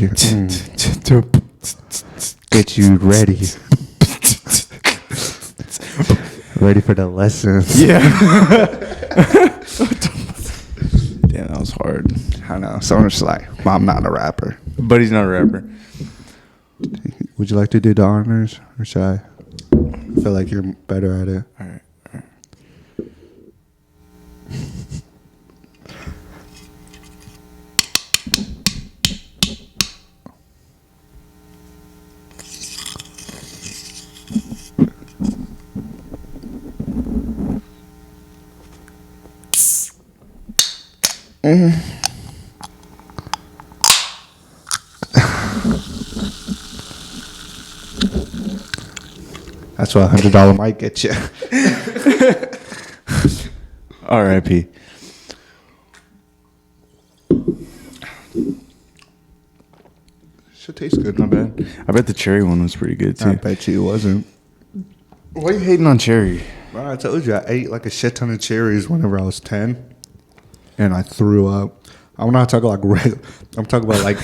today. Get you ready. Ready for the lessons. Yeah. Damn, that was hard. I know. Someone's just like, I'm not a rapper. But he's not a rapper. Would you like to do the honors, or should I? I feel like you're better at it. All right. That's what $100 might get you. R.I.P. Should taste good. Not bad. I bet the cherry one was pretty good too. I bet you it wasn't. Why are you hating on cherry? Well, I told you I ate like a shit ton of cherries whenever I was 10, and I threw up. I'm not talking like red. I'm talking about like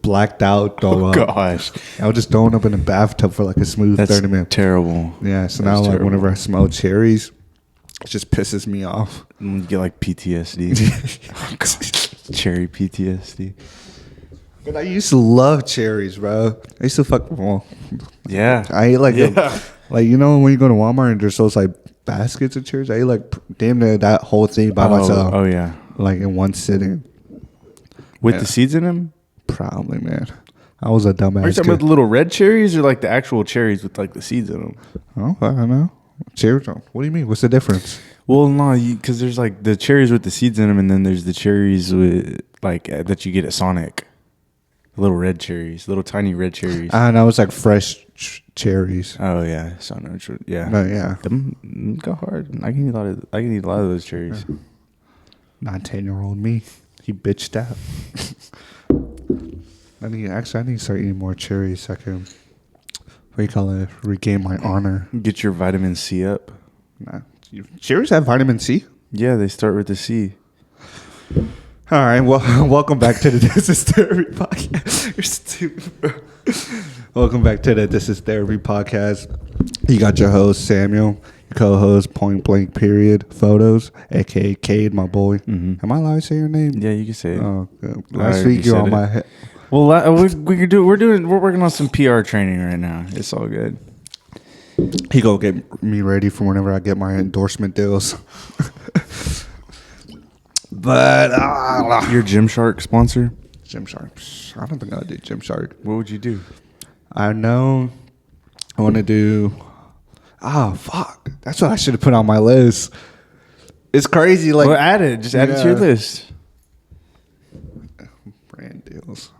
blacked out throw up. Gosh, I was just throwing up in a bathtub for like a smooth that's 30 minutes. terrible. Yeah, so That's now like terrible. whenever I smell cherries, it just pisses me off. You get like PTSD. Cherry PTSD. But I used to love cherries, bro. I used to Yeah. I ate like Yeah. like you know when you go to Walmart and there's those like baskets of cherries. I ate like damn near that whole thing by myself. Oh yeah. Like in one sitting. With Yeah. the seeds in them? Probably, man. I was a dumbass. Are you talking about the little red cherries or like the actual cherries with like the seeds in them? Oh, I don't know. Cherries? What do you mean? What's the difference? Well, no, because there's like the cherries with the seeds in them, and then there's the cherries with like that you get at Sonic. Little red cherries, little tiny red cherries. I know it's like fresh cherries. Oh yeah, Sonic. Yeah, No, yeah. them go hard. I can eat a lot of those cherries. 19-year-old me, he bitched out. I need to start eating more cherries so I can, what do you call it, regain my honor. Get your vitamin C up. Nah. Cherries have vitamin C? Yeah, they start with the C. All right, well, welcome back to the This Is Therapy podcast. You're stupid, bro. Welcome back to the This Is Therapy podcast. You got your host, Samuel, your co-host, Point Blank Period Photos, a.k.a. Kade, my boy. Mm-hmm. Am I allowed to say your name? Yeah, you can say it. Oh, good. I Last already week you were said on it. my head. Well, we can do. We're working on some PR training right now. It's all good. He gonna get me ready for whenever I get my endorsement deals. But Your Gymshark sponsor? Gymshark. I don't think I'll do Gymshark. What would you do? I know I want to do. Oh, fuck. That's what I should have put on my list. It's crazy. Like, Well, add it. Just add it to your Yeah. list. Brand deals.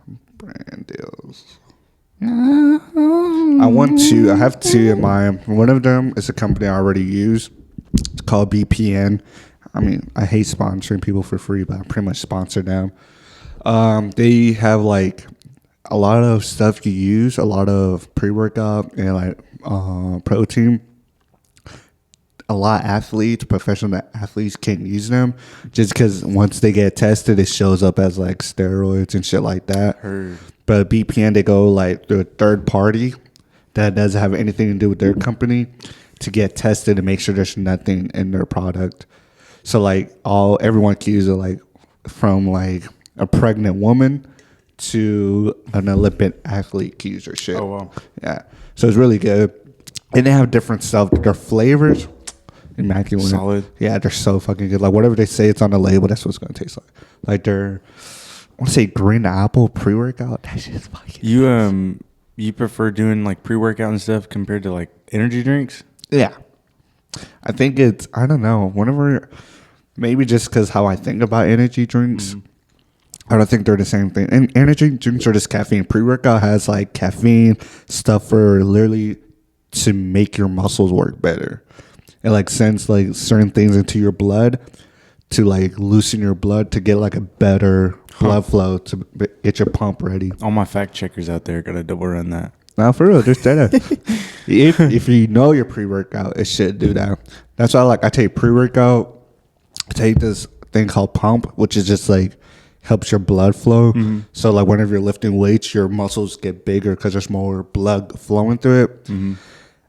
I have two in mind. One of them is a company I already use. It's called BPN. I mean, I hate sponsoring people for free, but I pretty much sponsor them. They have like a lot of stuff you use, a lot of pre-workout and like protein. A lot of athletes, professional athletes, can't use them just because once they get tested, it shows up as like steroids and shit like that. Heard. But BPN, they go like through a third party that doesn't have anything to do with their company to get tested and make sure there's nothing in their product. So like everyone can use it, like from like a pregnant woman to an Olympic athlete can use their shit. Oh, wow. Yeah. So it's really good. And they have different stuff. Their flavors, immaculate. Solid. Yeah, they're so fucking good. Like whatever they say it's on the label, that's what it's gonna taste like. Like their, I want to say green apple pre-workout. That shit's fucking. You prefer doing like pre-workout and stuff compared to like energy drinks? Yeah. I think it's, I don't know. Whenever, maybe just because how I think about energy drinks, I don't think they're the same thing. And energy drinks are just caffeine. Pre-workout has like caffeine stuff for literally to make your muscles work better. It like sends like certain things into your blood to like loosen your blood to get like a better blood flow to get your pump ready. All my fact checkers out there gotta double run that. Now for real, just that. if you know your pre-workout, it should do that. That's why I take pre-workout. I take this thing called pump, which is just like helps your blood flow. So like whenever you're lifting weights, your muscles get bigger because there's more blood flowing through it.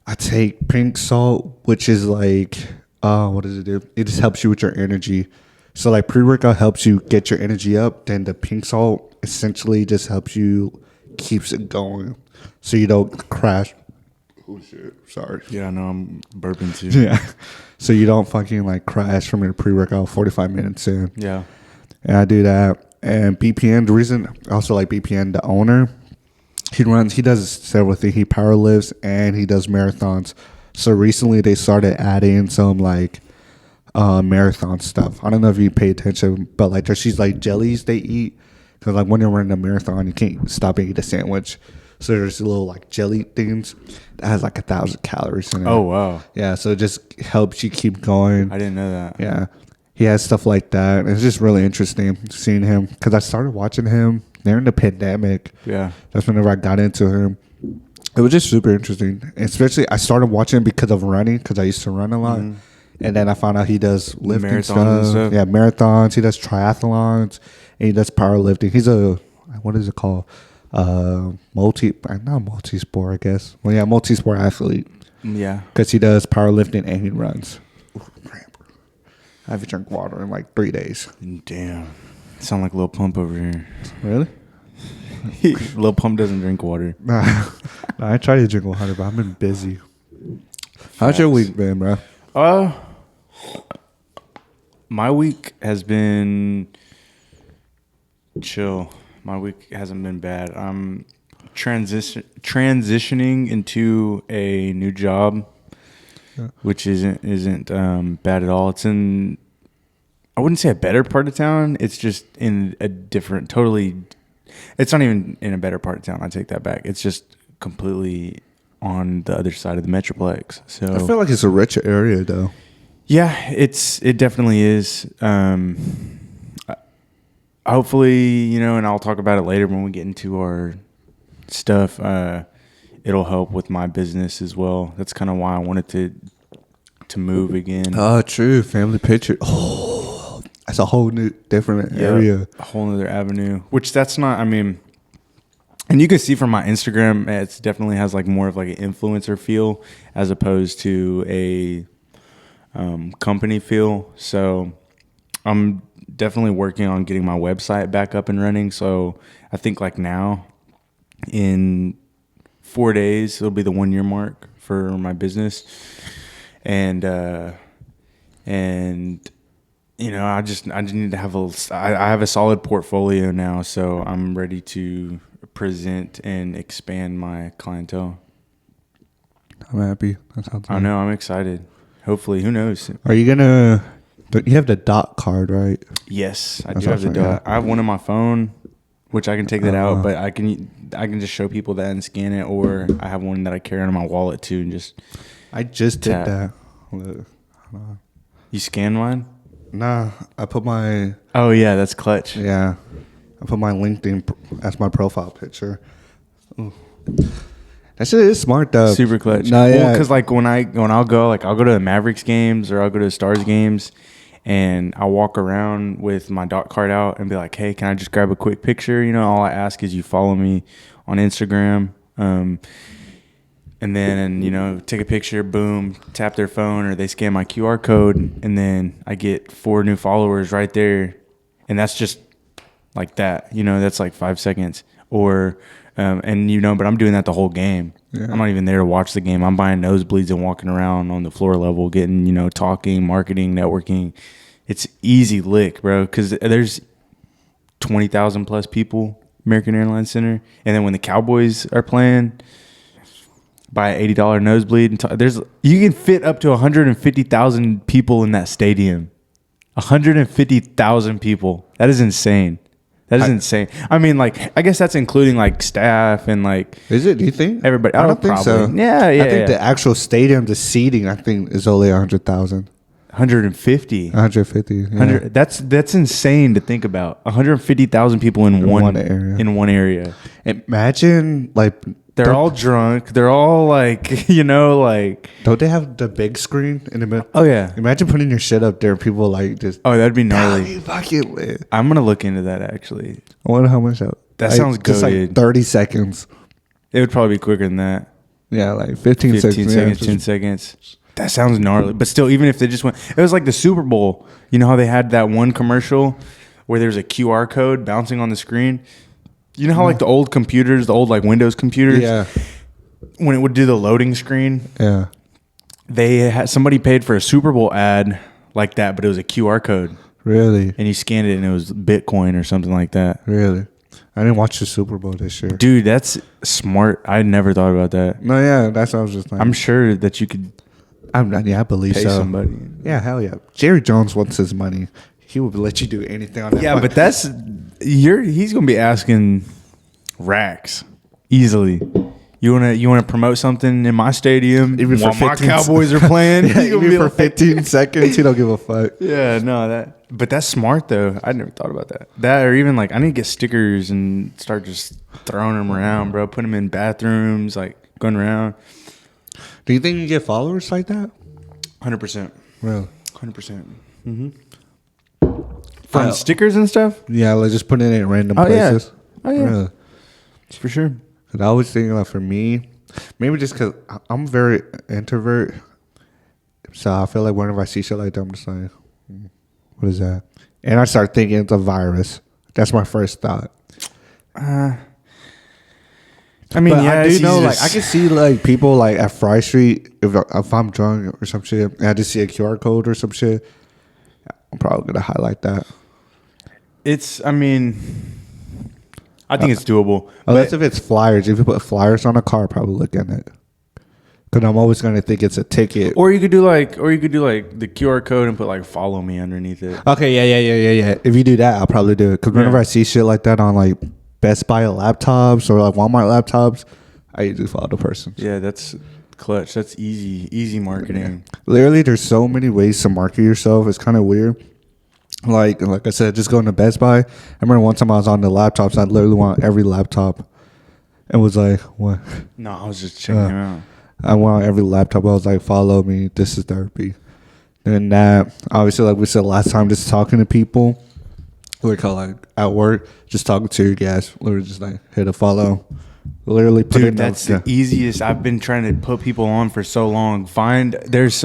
I take pink salt, which is like, what does it do? It just helps you with your energy. So like pre-workout helps you get your energy up. Then the pink salt essentially just helps you, keeps it going, so you don't crash. Oh shit! Sorry. Yeah, I know I'm burping too. Yeah. So you don't fucking like crash from your pre-workout 45 minutes in. Yeah. And I do that. And BPN, the reason I also like BPN, the owner, he does several things. He power lifts and he does marathons. So recently they started adding some like marathon stuff. I don't know if you pay attention, but like there's these like jellies they eat. Because like when you're running a marathon, you can't stop and eat a sandwich. So there's little like jelly things that has like 1,000 calories in it. Oh, wow. Yeah, so it just helps you keep going. I didn't know that. Yeah. He has stuff like that. And it's just really interesting seeing him. Because I started watching him during the pandemic. Yeah. That's whenever I got into him. It was just super interesting. Especially, I started watching him because of running. Because I used to run a lot. And then I found out he does lifting Marathons and stuff. Yeah, marathons. He does triathlons. And he does powerlifting. He's a, what is it called? Not multi-sport, I guess. Well, yeah, multi-sport athlete. Yeah. Because he does powerlifting and he runs. I haven't drank water in like 3 days. Damn. Sound like Lil Pump over here. Really? Lil Pump doesn't drink water. Nah, I try to drink water, but I've been busy. How's your week been, bro? My week has been chill. My week hasn't been bad. I'm transitioning into a new job, which isn't bad at all. It's in, I wouldn't say a better part of town. It's just in a different, totally. It's not even in a better part of town. I take that back. It's just completely on the other side of the Metroplex. So I feel like it's a richer area, though. Yeah, it definitely is. Hopefully, and I'll talk about it later when we get into our stuff. It'll help with my business as well. That's kind of why I wanted to move again. Oh, true. Family picture. Oh, that's a whole new, different area. A whole other avenue. Which that's not, and you can see from my Instagram, it definitely has like more of like an influencer feel as opposed to a company feel. So I'm definitely working on getting my website back up and running. So I think like now in 4 days, it'll be the 1 year mark for my business. And I just need to have I have a solid portfolio now. So I'm ready to present and expand my clientele. I'm happy. That sounds I know. I'm excited. Hopefully, who knows? Are you gonna? You have the dot card, right? Yes, I That's do have the awesome, dot. yeah. I have one on my phone, which I can take that out, but I can just show people that and scan it, or I have one that I carry on my wallet too, and just. I just did tap. that. Look. You scan mine? Nah, I put my. Oh yeah, that's clutch. Yeah, I put my LinkedIn as my profile picture. Ooh. That shit is smart though. Super clutch. No, yeah. Because like when I'll go to the Mavericks games or I'll go to the Stars games, and I'll walk around with my dot card out and be like, hey, can I just grab a quick picture? All I ask is you follow me on Instagram, and then take a picture, boom, tap their phone or they scan my QR code, and then I get 4 new followers right there, and that's just like that. That's like 5 seconds. Or but I'm doing that the whole game. Yeah. I'm not even there to watch the game. I'm buying nosebleeds and walking around on the floor level, getting, talking, marketing, networking. It's easy lick, bro, because there's 20,000 plus people, American Airlines Center. And then when the Cowboys are playing, buy an $80 nosebleed. You can fit up to 150,000 people in that stadium. 150,000 people. That is insane. That is insane. I guess that's including like staff and like. Is it? Do you think? Everybody. I don't think so. Yeah. I think the actual stadium, the seating, I think is only 100,000. 150. 150. Yeah. 100. That's insane to think about. 150,000 people in one area. In one area. Imagine like They're all drunk. They're all like, you know, like. Don't they have the big screen in the middle? Oh yeah. Imagine putting your shit up there. And people like just. Oh, that'd be gnarly. Fuck it. I'm gonna look into that actually. I wonder how much that sounds good. Just like 30 seconds. It would probably be quicker than that. Yeah, like 15 seconds. 10 seconds. That sounds gnarly. But still, even if they just went, it was like the Super Bowl. You know how they had that one commercial where there's a QR code bouncing on the screen? You know how like the old computers, the old like Windows computers? Yeah. When it would do the loading screen? Yeah. They had somebody paid for a Super Bowl ad like that, but it was a QR code. Really? And you scanned it and it was Bitcoin or something like that. Really? I didn't watch the Super Bowl this year. Dude, that's smart. I never thought about that. No, yeah, that's what I was just like. I'm sure that you could I believe pay so. somebody. Yeah, hell yeah. Jerry Jones wants his money. He would let you do anything on that. Yeah, money. but he's gonna be asking racks easily. You wanna promote something in my stadium Even while for my 15 Cowboys are playing? yeah, He gonna even be for like- 15 seconds, he don't give a fuck. Yeah, no, but that's smart though. I never thought about that. That or even like I need to get stickers and start just throwing them around, bro. Put them in bathrooms, like going around. Do you think you get followers like that? 100%. Really? 100%. Mm-hmm. From stickers and stuff? Yeah, like just putting it in random Oh, yeah. places. Oh, yeah. Really? For sure. 'Cause I was thinking like for me, maybe just because I'm very introvert, so I feel like whenever I see shit like that, I'm just like, what is that? And I start thinking it's a virus. That's my first thought. I mean, But yeah, I do it's know, easy like, to I can see, like, people, like, at Fry Street, if I'm drunk or some shit, and I just see a QR code or some shit, I'm probably going to highlight that. I mean, I think it's doable. Unless if it's flyers. If you put flyers on a car, I'll probably look at it. Because I'm always going to think it's a ticket. Or you could do like the QR code and put like follow me underneath it. Okay, yeah. If you do that, I'll probably do it. Because whenever I see shit like that on, like, Best Buy laptops or, like, Walmart laptops, I usually follow the person. Yeah, that's clutch. That's easy marketing. Yeah. Literally, there's so many ways to market yourself. It's kind of weird. Like I said, just going to Best Buy. I remember one time I was on the laptops. I literally went on every laptop and was like, what? No, I was just checking him out. I went on every laptop. I was like, follow me. This is therapy. And that, obviously, like we said last time, just talking to people. We call like at work, just talking to your guys. Literally just like hit a follow. Literally put Dude, that's the easiest. I've been trying to put people on for so long. There's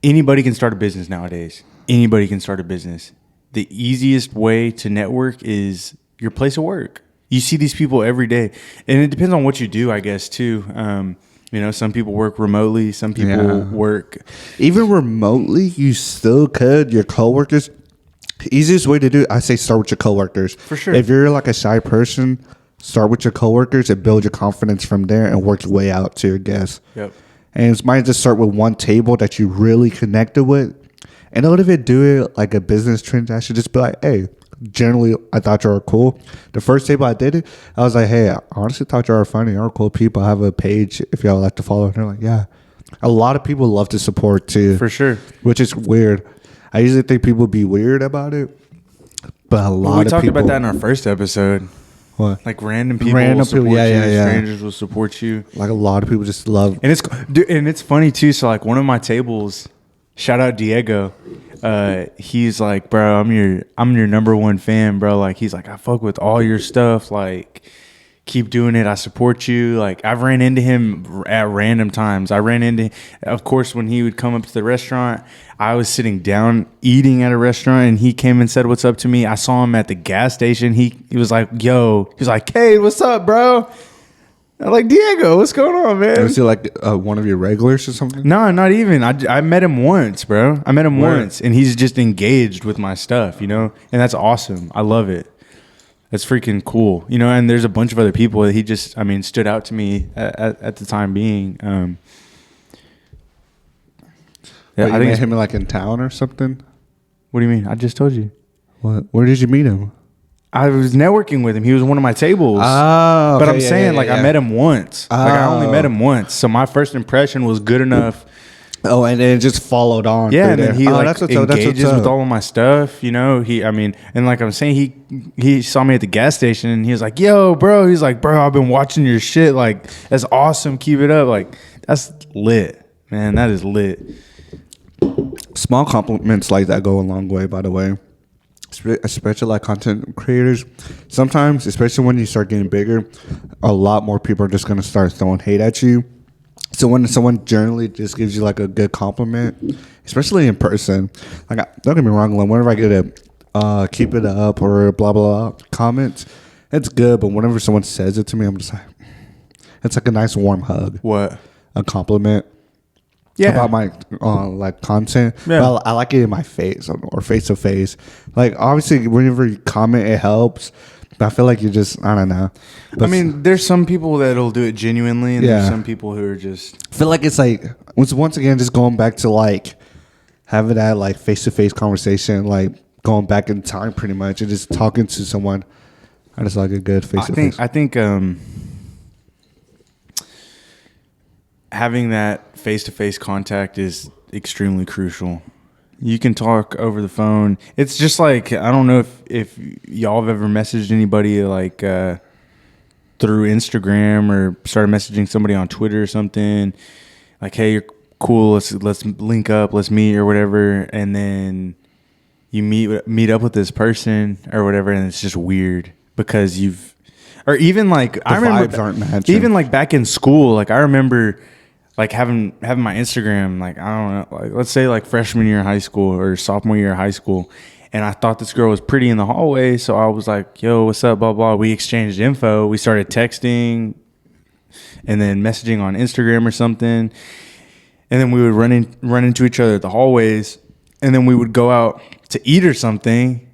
anybody can start a business nowadays. Anybody can start a business. The easiest way to network is your place of work. You see these people every day, and it depends on what you do, I guess, too. Some people work remotely. Some people work even remotely. You still could. Your coworkers. Easiest way to do it, I say start with your coworkers. For sure. If you're like a shy person, start with your coworkers and build your confidence from there and work your way out to your guests. Yep. And it might just start with one table that you really connected with. And a little bit do it like a business transaction. Just be like, hey, generally I thought you were cool. The first table I did it, I was like, hey, I honestly thought you were funny. You're cool people. I have a page if y'all like to follow. And they're like, yeah. A lot of people love to support too. For sure. Which is weird. I usually think people be weird about it. But a lot of people. We talked about that in our first episode. What? Like random people will support you. Strangers will support you. Like a lot of people just love. And it's funny too. So like one of my tables, shout out Diego. He's like, bro, I'm your number one fan, bro. Like he's like, I fuck with all your stuff. Like, keep doing it. I support you. Like I've ran into him at random times. I ran into, of course, when he would come up to the restaurant. I was sitting down eating at a restaurant, and he came and said, "What's up?" to me. I saw him at the gas station. He was like, "Yo," he was like, "Hey, what's up, bro?" I'm like, "Diego, what's going on, man?" Was he like one of your regulars or something? No, not even. I met him once, bro. I met him once, and he's just engaged with my stuff, and that's awesome. I love it. That's freaking cool, And there's a bunch of other people that he just, stood out to me at the time being. Yeah, I think him like in town or something. What do you mean? I just told you. What? Where did you meet him? I was networking with him. He was one of my tables. Oh, okay. But I'm saying, I met him once. Like I only met him once, so my first impression was good enough Oh, and then it just followed on. Yeah, and then he like that's what's up. engages with all of my stuff. You know, and like I'm saying, he saw me at the gas station and he was like, "Yo, bro," he's like, "Bro, I've been watching your shit. Like, that's awesome. Keep it up. Like, that's lit, man. That is lit." Small compliments like that go a long way, by the way. Especially like content creators. Sometimes, especially when you start getting bigger, a lot more people are just going to start throwing hate at you. So when someone generally just gives you like a good compliment, especially in person, like don't get me wrong, like whenever I get a keep it up or blah blah blah comments, it's good. But whenever someone says it to me, I'm just like, it's like a nice warm hug. What? A compliment. Yeah. About my like content. Yeah. But I like it in my face or face to face. Like obviously, whenever you comment, it helps. But I feel like you're just, I don't know. But I mean, there's some people that'll do it genuinely, and there's some people who are just. I feel like it's like once again just going back to like having that like face to face conversation, like going back in time pretty much, and just talking to someone. I just like a good face to face. I think having that face to face contact is extremely crucial. You can talk over the phone. It's just like, I don't know if y'all have ever messaged anybody like through Instagram or started messaging somebody on Twitter or something. Like, hey, you're cool. Let's link up. Let's meet or whatever. And then you meet up with this person or whatever, and it's just weird because or even like I remember vibes aren't matching. Even like back in school, like I remember. Like having my Instagram, like I don't know, like let's say like freshman year of high school or sophomore year of high school, and I thought this girl was pretty in the hallway, so I was like, "Yo, what's up?" Blah blah. We exchanged info. We started texting, and then messaging on Instagram or something, and then we would run into each other at the hallways, and then we would go out to eat or something,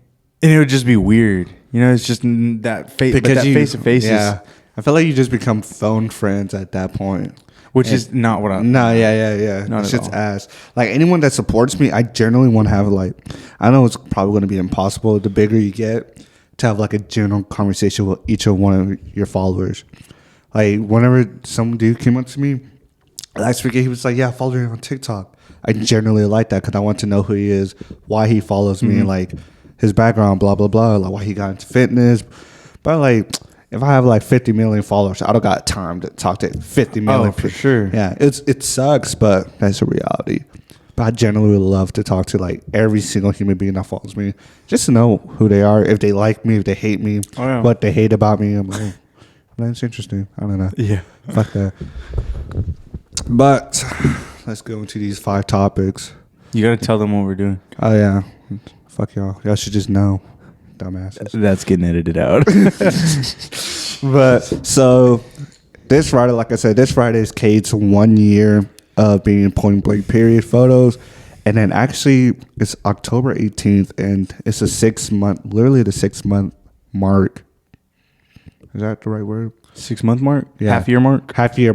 and it would just be weird. You know, it's just that face, but that face to face. Yeah, I feel like you just become phone friends at that point. Which is not what I... No, yeah. Not It's at just all. ass. Like, anyone that supports me, I generally want to have, like... I know it's probably going to be impossible the bigger you get to have, like, a general conversation with each of one of your followers. Like, whenever some dude came up to me, last week, he was like, yeah, I follow you on TikTok. I generally like that because I want to know who he is, why he follows me, and, like, his background, blah, blah, blah, like, why he got into fitness. But, like... If I have like 50 million followers, I don't got time to talk to 50 million for sure. Yeah, it sucks, but that's a reality. But I generally would love to talk to like every single human being that follows me, just to know who they are, if they like me, if they hate me, what they hate about me. I'm like, oh, that's interesting. I don't know. Yeah. Fuck that. But let's go into these 5 topics. You got to tell them what we're doing. Oh yeah, fuck y'all. Y'all should just know. Dumbasses. That's getting edited out. But so this Friday, like I said, this Friday is Kate's 1 year of being in Point Blank Period photos. And then actually it's October 18th and it's a 6 month, literally the 6 month mark. Is that the right word? 6 month mark? Yeah. Half year mark? Half year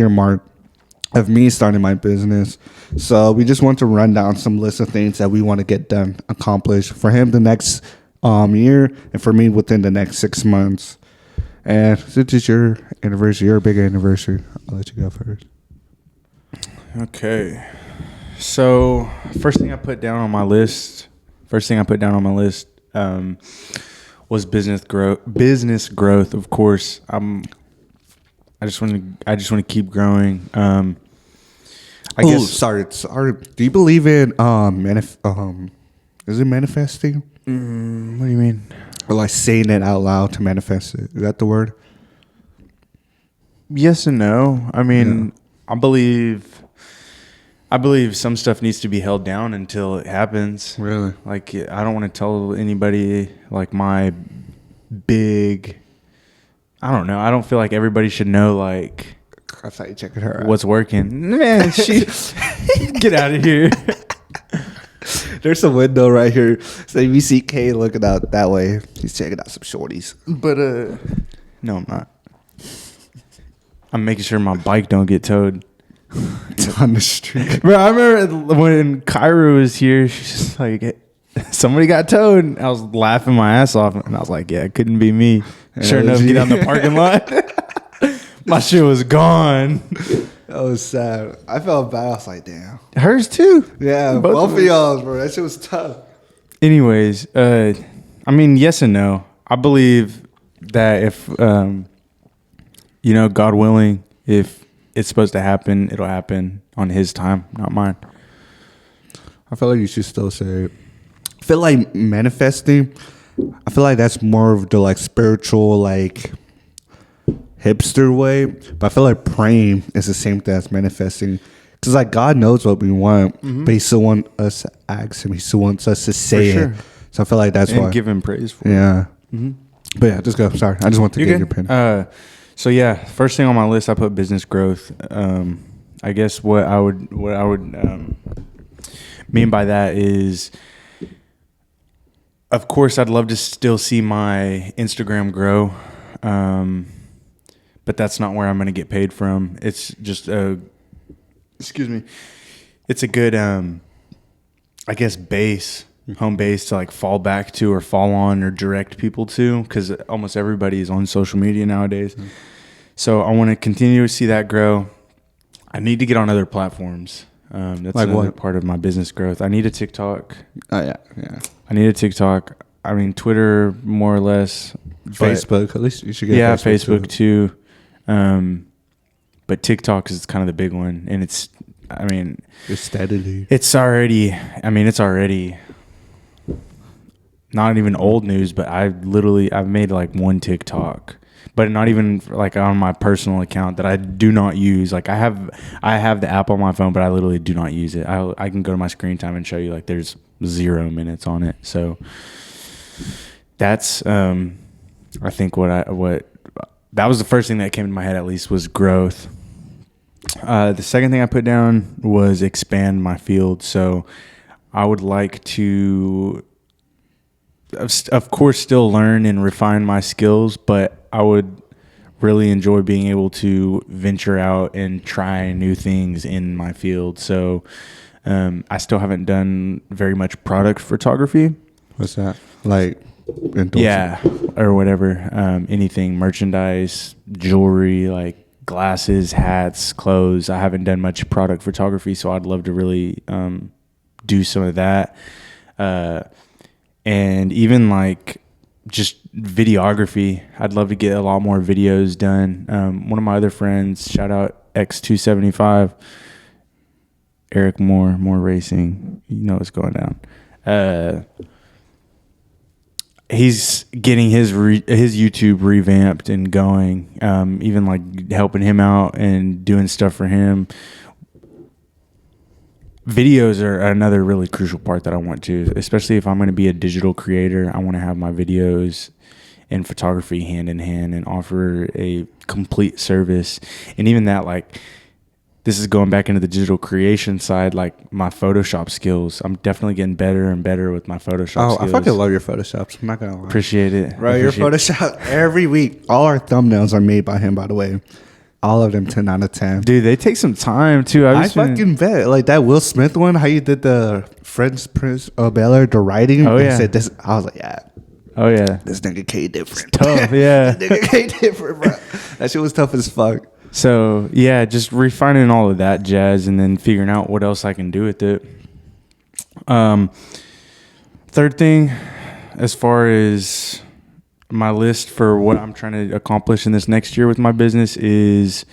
mark of me starting my business. So we just want to run down some list of things that we want to get done, accomplished for him the next year, and for me within the next 6 months. And since it's your anniversary, your big anniversary, I'll let you go first. Okay. So first thing I put down on my list was business growth. Of course, I just want to keep growing. I guess. Sorry. Do you believe in is it manifesting? What do you mean? Or like saying it out loud to manifest it? Is that the word? Yes and no. I mean, I believe some stuff needs to be held down until it happens. Really? Like, I don't want to tell anybody like my big. I don't know. I don't feel like everybody should know like. I thought you checking her out. What's working? Man, she get out of here. There's a window right here. So if you see Kay looking out that way, he's checking out some shorties. But no, I'm not. I'm making sure my bike don't get towed. It's on the street. Bro, I remember when Kyra was here, she's just like, somebody got towed. And I was laughing my ass off, and I was like, yeah, it couldn't be me. Sure enough, get out in the parking lot. My shit was gone. That was sad. I felt bad. I was like, damn. Hers too. Yeah, Both both of of y'all, bro. That shit was tough. Anyways, I mean, yes and no. I believe that if, God willing, if it's supposed to happen, it'll happen on His time, not mine. I feel like you should still say it. I feel like manifesting, I feel like that's more of the like spiritual, like hipster way. But I feel like praying is the same thing as manifesting. Because like God knows what we want, but He still wants us to ask Him. He still wants us to say it. So I feel like that's why. And give Him praise for it. Yeah. But yeah, just go. Sorry. I just want to get your opinion. So yeah, first thing on my list, I put business growth. I guess what I would mean by that is, of course, I'd love to still see my Instagram grow, but that's not where I'm going to get paid from. It's just it's a good, I guess, home base to like fall back to or fall on or direct people to, because almost everybody is on social media nowadays. So I want to continue to see that grow. I need to get on other platforms. That's like another part of my business growth. I need a TikTok. Oh yeah. I need a TikTok. I mean, Twitter more or less. Facebook, at least you should get Facebook too. But TikTok is kind of the big one, and it's steadily. It's already not even old news, but I've made like one TikTok, but not even like on my personal account that I do not use. Like I have the app on my phone, but I literally do not use it. I can go to my screen time and show you like there's 0 minutes on it. So that's I think what that was the first thing that came to my head, at least, was growth. The second thing I put down was expand my field. So I would like to, of course, still learn and refine my skills, but I would really enjoy being able to venture out and try new things in my field. So I still haven't done very much product photography. What's that? Like, yeah, or whatever. Anything, merchandise, jewelry, like glasses, hats, clothes. I haven't done much product photography, so I'd love to really do some of that. And even like just videography. I'd love to get a lot more videos done. One of my other friends, shout out X275, Eric Moore Racing. You know what's going down. He's getting his YouTube revamped and going, even like helping him out and doing stuff for him. Videos are another really crucial part that I want to, especially if I'm going to be a digital creator. I want to have my videos and photography hand in hand and offer a complete service. And even that, like, this is going back into the digital creation side, like my Photoshop skills. I'm definitely getting better and better with my Photoshop skills. I fucking love your Photoshops. I'm not going to lie. Appreciate it. Right, your Photoshop every week. All our thumbnails are made by him, by the way. All of them 10 out of 10. Dude, they take some time too. I fucking bet. Like that Will Smith one, how you did the French Prince of Bel-Air, the writing. Oh, yeah. Said this, I was like, yeah. Oh, yeah. This nigga K different. It's tough, yeah. This nigga K different, bro. That shit was tough as fuck. So, yeah, just refining all of that jazz and then figuring out what else I can do with it. Third thing, as far as my list for what I'm trying to accomplish in this next year with my business is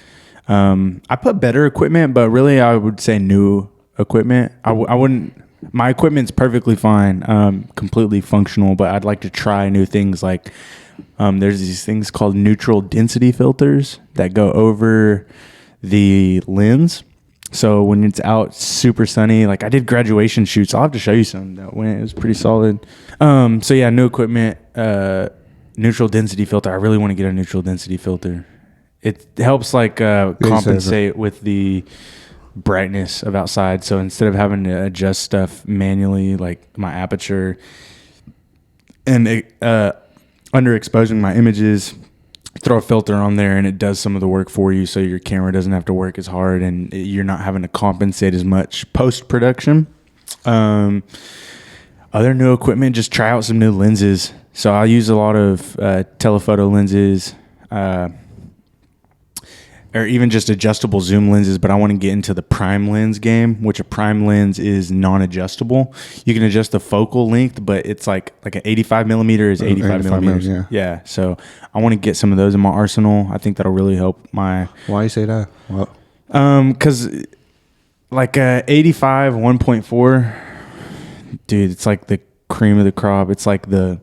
I put better equipment, but really I would say new equipment. I wouldn't. My equipment's perfectly fine, completely functional, but I'd like to try new things. Like there's these things called neutral density filters that go over the lens. So when it's out super sunny, like I did graduation shoots. I'll have to show you some that went. It was pretty solid. So yeah, new equipment. Neutral density filter. I really want to get a neutral density filter. It helps like compensate with the brightness of outside. So instead of having to adjust stuff manually, like my aperture and underexposing my images, throw a filter on there and it does some of the work for you. So your camera doesn't have to work as hard and you're not having to compensate as much post-production. Other new equipment, just try out some new lenses. So I use a lot of telephoto lenses. or even just adjustable zoom lenses, but I want to get into the prime lens game, which a prime lens is non-adjustable. You can adjust the focal length, but it's like an 85 millimeter is 85 millimeters. Yeah. So I want to get some of those in my arsenal. I think that'll really help my. Why you say that? What? Because like 85 1.4, dude, it's like the cream of the crop. It's like the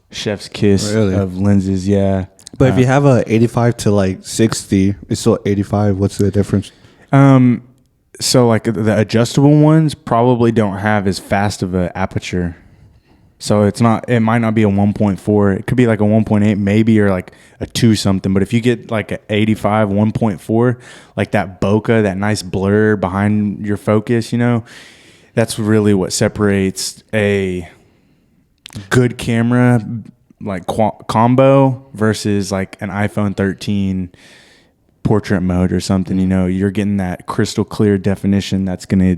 chef's kiss of lenses. Yeah. But if you have a 85 to like 60, it's still 85. What's the difference? So like the adjustable ones probably don't have as fast of an aperture. So it might not be a 1.4. It could be like a 1.8 maybe, or like a 2 something. But if you get like an 85 1.4, like that bokeh, that nice blur behind your focus, you know, that's really what separates a good camera like combo versus like an iPhone 13 portrait mode or something. You know, you're getting that crystal clear definition that's gonna.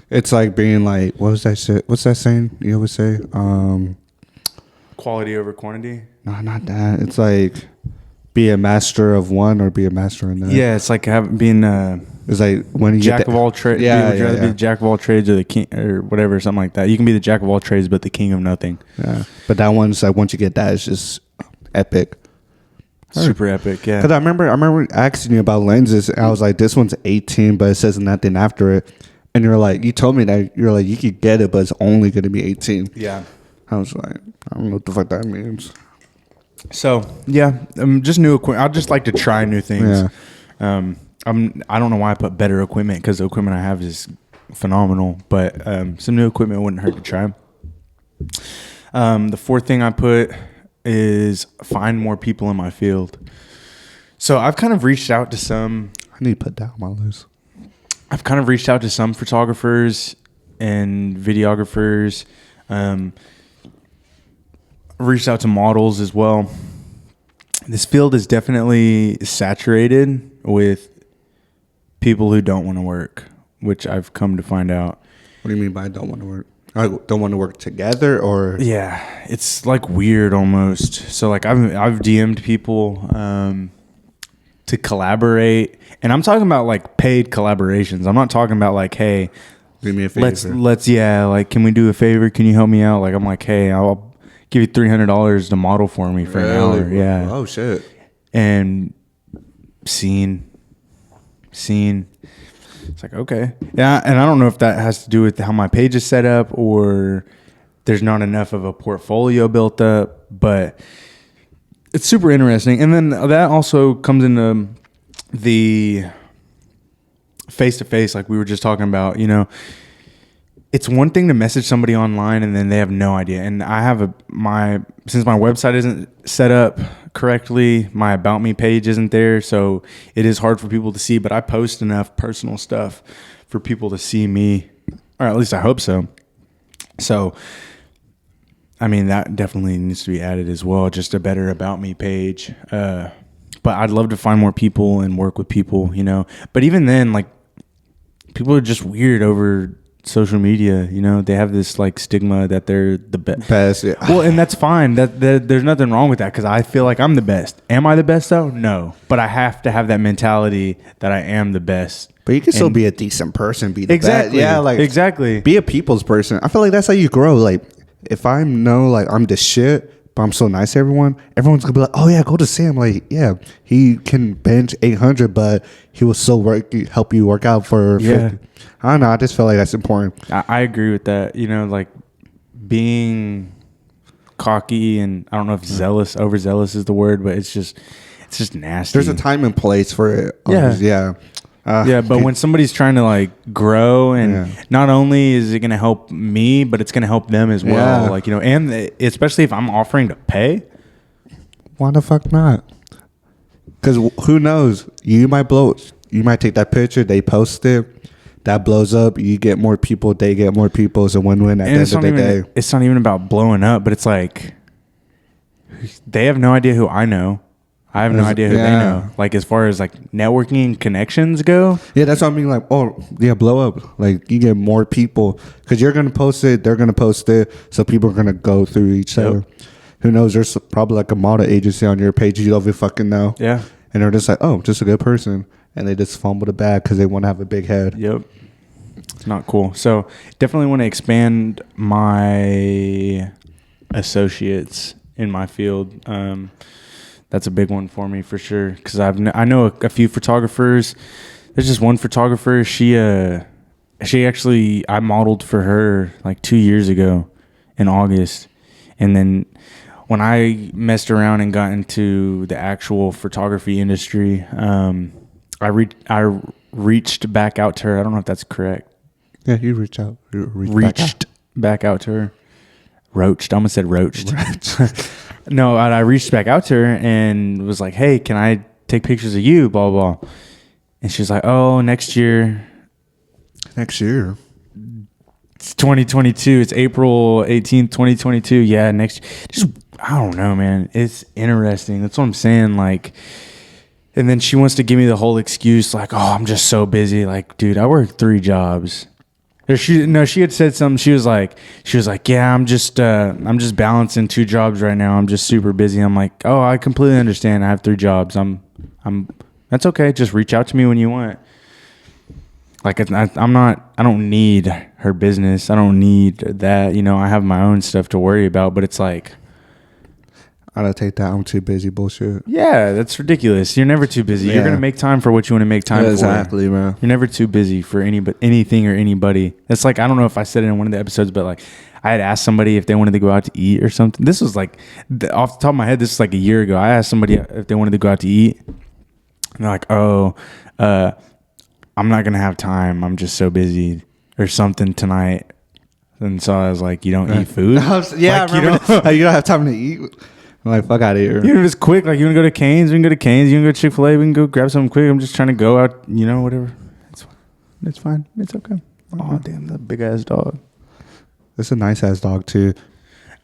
It's like being like, what's that saying you always say? Quality over quantity. No, not that. It's like be a master of one or be a master in that. Yeah, it's like being it's like when you jack of all trades. Yeah, would you rather be the jack of all trades or the king or whatever, something like that. You can be the jack of all trades, but the king of nothing. Yeah, but that one's like once you get that, it's just epic. Super epic, yeah. Because I remember asking you about lenses, and I was like, this one's 18, but it says nothing after it. And you're like, you told me that you're like, you could get it, but it's only going to be 18. Yeah. I was like, I don't know what the fuck that means. So yeah, just new equipment. I just like to try new things. Yeah. I don't know why I put better equipment, because the equipment I have is phenomenal. But some new equipment wouldn't hurt to try. The fourth thing I put is find more people in my field. So I've kind of reached out to some. I need to put that on my list. I've kind of reached out to some photographers and videographers. Reached out to models as well. This field is definitely saturated with people who don't want to work, which I've come to find out. What do you mean by don't want to work? I don't want to work together, or yeah, it's like weird almost. So like I've DM'd people to collaborate, and I'm talking about like paid collaborations. I'm not talking about like, hey, do me a favor. Let's like, can we do a favor? Can you help me out? Like I'm like, hey, I'll give you $300 to model for me for an hour. Yeah. Oh shit. And scene. It's like, okay. Yeah, and I don't know if that has to do with how my page is set up, or there's not enough of a portfolio built up, but it's super interesting. And then that also comes into the face-to-face, like we were just talking about. You know, it's one thing to message somebody online and then they have no idea. And I have since my website isn't set up correctly, my About Me page isn't there, so it is hard for people to see. But I post enough personal stuff for people to see me, or at least I hope so. So, I mean, that definitely needs to be added as well, just a better About Me page. But I'd love to find more people and work with people, you know. But even then, like, people are just weird over social media, you know. They have this like stigma that they're the best. Yeah. Well, and that's fine. That there's nothing wrong with that, because I feel like I'm the best. Am I the best though? No, but I have to have that mentality that I am the best. But you can still be a decent person. Be the best. Yeah, like exactly. Be a people's person. I feel like that's how you grow. Like if I know like I'm the shit, but I'm so nice to everyone, everyone's gonna be like, oh yeah, go to Sam. Like yeah, he can bench 800, but he will still help you work out for 50. I don't know. I just feel like that's important. I agree with that. You know, like being cocky, and I don't know if overzealous is the word, but it's just nasty. There's a time and place for it. Yeah. But when somebody's trying to like grow, and not only is it going to help me, but it's going to help them as well. Yeah. Like, you know, and especially if I'm offering to pay. Why the fuck not? Because who knows? You might take that picture, they post it. That blows up. You get more people. They get more people. It's a win-win at the end of the day. It's not even about blowing up, but it's like they have no idea who I know. I have no idea who they know. Like as far as like networking and connections go. Yeah, that's what I mean. Like, oh yeah, blow up. Like you get more people because you're gonna post it. They're gonna post it. So people are gonna go through each other. Who knows? There's probably like a model agency on your page you don't even fucking know. Yeah. and they're just like, oh, just a good person, and they just fumble the bag because they want to have a big head. Yep. It's not cool. So definitely want to expand my associates in my field. That's a big one for me for sure. Because I know a few photographers. There's just one photographer. She actually, I modeled for her like 2 years ago in August, and then when I messed around and got into the actual photography industry, I reached back out to her. I don't know if that's correct. Yeah, you reach out. Reached back out to her. Roached. I almost said roached. No, I reached back out to her and was like, hey, can I take pictures of you? Blah, blah, blah. And she was like, oh, next year. Next year. It's 2022. It's April 18th, 2022. Yeah, next. Just, I don't know, man. It's interesting. That's what I'm saying. Like, and then she wants to give me the whole excuse, like, oh, I'm just so busy. Like, dude, I work 3 jobs. She had said something. She was like, yeah, I'm just balancing 2 jobs right now. I'm just super busy. I'm like, oh, I completely understand. I have 3 jobs. That's okay. Just reach out to me when you want. Like, I don't need her business. I don't need that. You know, I have my own stuff to worry about, but it's like, I don't take that I'm too busy bullshit. yeah, that's ridiculous. You're never too busy. Yeah. You're going to make time for what you want to make time for. Exactly, man. You're never too busy for anything or anybody. It's like, I don't know if I said it in one of the episodes, but like, I had asked somebody if they wanted to go out to eat or something. This was like, off the top of my head, this is like a year ago. I asked somebody if they wanted to go out to eat. And they're like, oh, I'm not going to have time. I'm just so busy or something tonight. And so I was like, you don't eat food? Yeah, like, I remember you don't have time to eat. I'm like, fuck out of here. Even if it's quick, like, you want to go to Cane's, we can go to Cane's. You want to go to Chick-fil-A, we can go grab something quick. I'm just trying to go out, you know, whatever. It's fine. It's okay. Oh, damn, that big-ass dog. It's a nice-ass dog, too.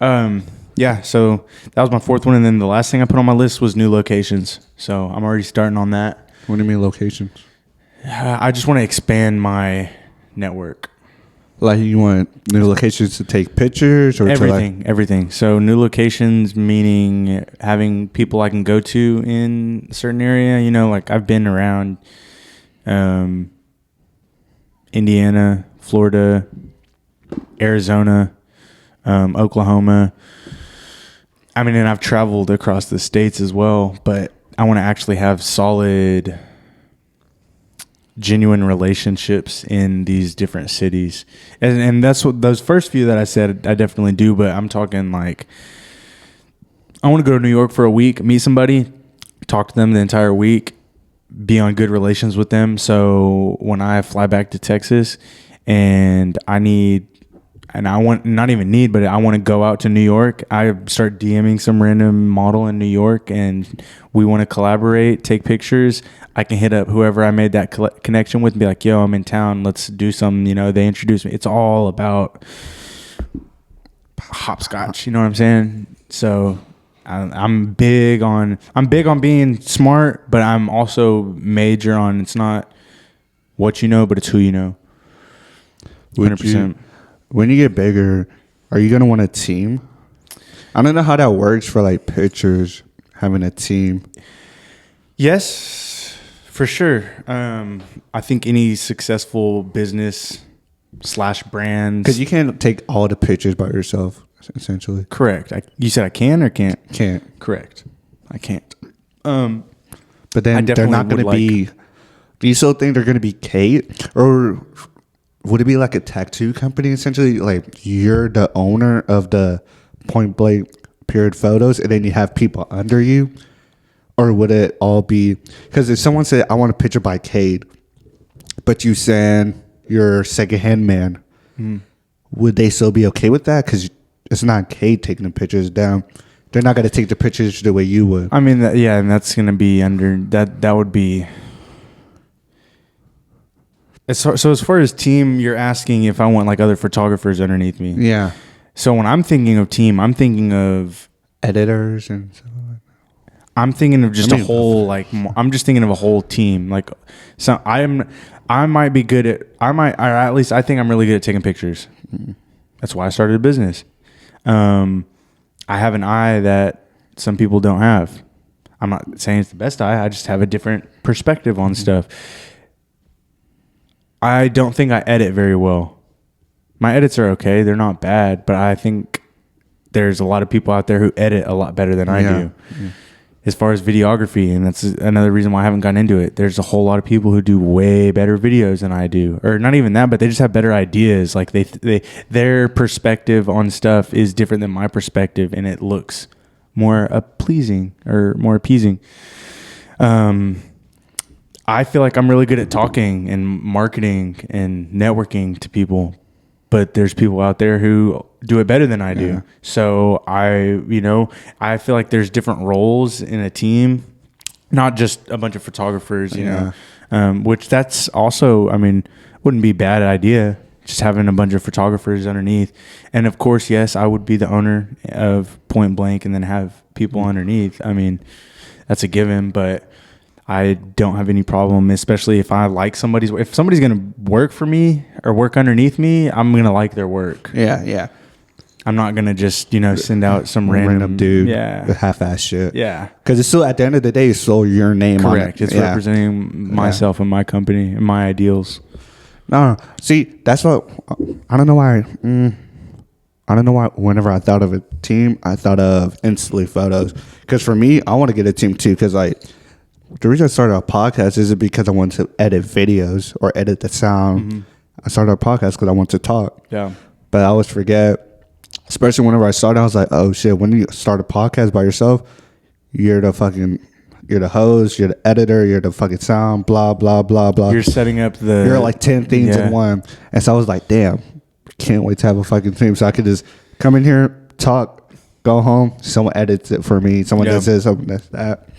Yeah, so that was my 4th one. And then the last thing I put on my list was new locations. So I'm already starting on that. What do you mean locations? I just want to expand my network. Like, you want new locations to take pictures or everything. So new locations, meaning having people I can go to in a certain area. You know, like I've been around Indiana, Florida, Arizona, Oklahoma. I mean, and I've traveled across the states as well, but I want to actually have solid, genuine relationships in these different cities. And that's what those first few that I said I definitely do, but I'm talking like I want to go to New York for a week, meet somebody, talk to them the entire week, be on good relations with them. So when I fly back to Texas and I want to go out to New York, I start DMing some random model in New York and we want to collaborate, take pictures. I can hit up whoever I made that connection with and be like, yo, I'm in town. Let's do something. You know, they introduce me. It's all about hopscotch. You know what I'm saying? So I'm big on being smart, but I'm also major on it's not what you know, but it's who you know. 100%. When you get bigger, are you going to want a team? I don't know how that works for like pictures, having a team. Yes, for sure. I think any successful business / brands. Because you can't take all the pictures by yourself, essentially. Correct. You said I can or can't? Can't. Correct. I can't. But then they're not going to be... Do you still think they're going to be kate? Or would it be like a tattoo company, essentially? Like, you're the owner of the point blank period photos, and then you have people under you? Or would it all be... Because if someone said, I want a picture by Cade, but you send your secondhand man, would they still be okay with that? Because it's not Cade taking the pictures down. They're not going to take the pictures the way you would. I mean, and that's going to be under... That would be... So as far as team, you're asking if I want like other photographers underneath me. Yeah. So when I'm thinking of team, I'm thinking of... editors and stuff like that. I'm thinking of just a whole, like, I'm just thinking of a whole team. Like, so I might be good at, or at least I think I'm really good at taking pictures. That's why I started a business. I have an eye that some people don't have. I'm not saying it's the best I just have a different perspective on stuff. I don't think I edit very well. My edits are okay. They're not bad, but I think there's a lot of people out there who edit a lot better than I do. Yeah. As far as videography, and that's another reason why I haven't gotten into it. There's a whole lot of people who do way better videos than I do, or not even that, but they just have better ideas. Like their perspective on stuff is different than my perspective, and it looks more pleasing or more appeasing. I feel like I'm really good at talking and marketing and networking to people, but there's people out there who do it better than I do. Yeah. So I feel like there's different roles in a team, not just a bunch of photographers, you know, which that's also, wouldn't be a bad idea, just having a bunch of photographers underneath. And of course, yes, I would be the owner of Point Blank and then have people underneath. That's a given, but I don't have any problem, especially if I like if somebody's going to work for me or work underneath me, I'm going to like their work. Yeah. I'm not going to just, send out some random dude with half-ass shit. Yeah. Because it's still, at the end of the day, it's still your name. Correct. It's representing myself and my company and my ideals. No. See, that's what, I don't know why whenever I thought of a team, I thought of instantly photos. Because for me, I want to get a team too, because the reason I started a podcast isn't because I wanted to edit videos or edit the sound. Mm-hmm. I started a podcast because I want to talk. Yeah. But I always forget, especially whenever I started, I was like, oh shit, when you start a podcast by yourself, you're the host, you're the editor, you're the fucking sound, blah, blah, blah, blah. You're setting up you're like 10 things in one. And so I was like, damn, can't wait to have a fucking team. So I could just come in here, talk, go home, someone edits it for me, someone does this, someone does that.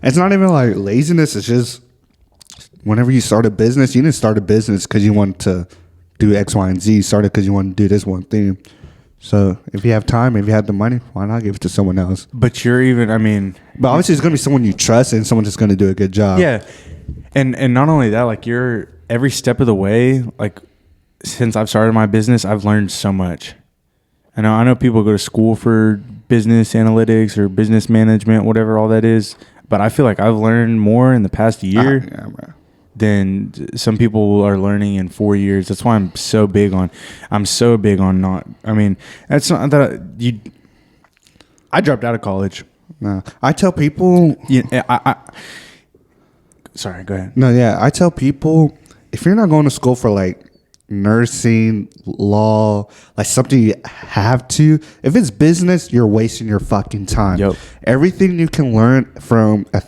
It's not even like laziness. It's just whenever you start a business, you didn't start a business because you want to do X, Y, and Z. You started because you want to do this one thing. So if you have time, if you have the money, why not give it to someone else? But but obviously it's going to be someone you trust and someone that's going to do a good job. Yeah. And not only that, like you're every step of the way, like since I've started my business, I've learned so much. I know people go to school for business analytics or business management, whatever all that is. But I feel like I've learned more in the past year than some people are learning in 4 years. That's why I'm so big on not. That's not that I dropped out of college. No, I tell people. Sorry, go ahead. No, yeah, I tell people if you're not going to school for like nursing, law, like something you have to, if it's business, you're wasting your fucking time. Yep. Everything you can learn from a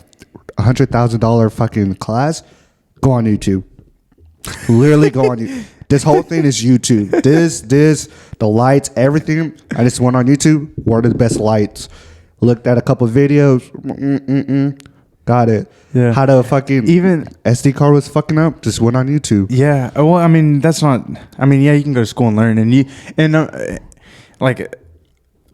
$100,000 fucking class, go on YouTube. Literally go on YouTube. This whole thing is YouTube. The lights, everything. I just went on YouTube. What are the best lights? Looked at a couple of videos. Got it. Yeah. How the fucking even SD card was fucking up. Just went on YouTube. Yeah. Well, that's not. Yeah, you can go to school and learn, like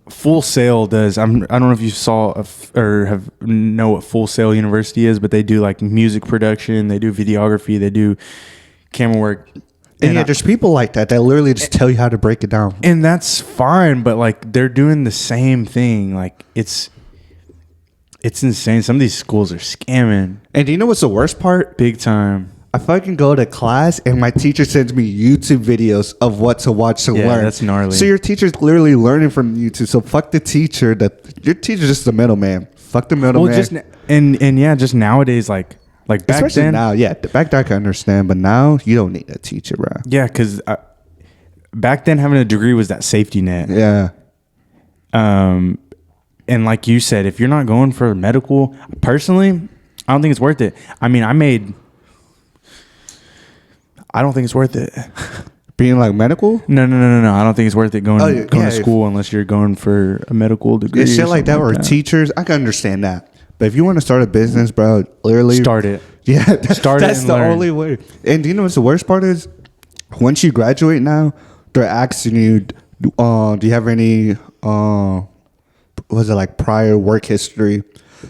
Full Sail does. I don't know if you saw or know what Full Sail University is, but they do like music production. They do videography. They do camera work. And there's people like that literally just tell you how to break it down. And that's fine, but like they're doing the same thing. Like it's insane. Some of these schools are scamming. And do you know what's the worst part? Big time. I fucking go to class and my teacher sends me YouTube videos of what to watch to learn. Yeah, that's gnarly. So your teacher's literally learning from YouTube. So fuck the teacher. Your teacher's just the middleman. Fuck the middleman. Just nowadays, like back especially then. Now, yeah, back then I can understand, but now you don't need a teacher, bro. Yeah, because back then having a degree was that safety net. Yeah. And like you said, if you're not going for medical, personally, I don't think it's worth it. I don't think it's worth it. Being like medical? No. I don't think it's worth it going to school unless you're going for a medical degree. Shit like that or teachers, I can understand that. But if you want to start a business, bro, literally start it. Yeah, that's the only way. And do you know what's the worst part is? Once you graduate now, they're asking you, do you have any, was it like prior work history?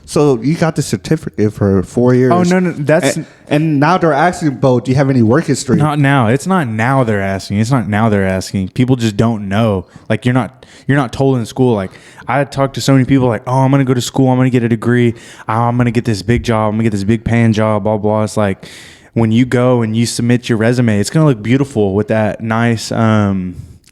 So you got the certificate for 4 years. Oh, no, that's and now they're asking, Bo, do you have any work history? not now. It's not now they're asking. It's not now they're asking. People just don't know. Like you're not told in school. Like I talked to so many people like, oh, I'm gonna go to school, I'm gonna get a degree, I'm gonna get this big job, I'm gonna get this big paying job, blah blah. It's like when you go and you submit your resume, it's gonna look beautiful with that nice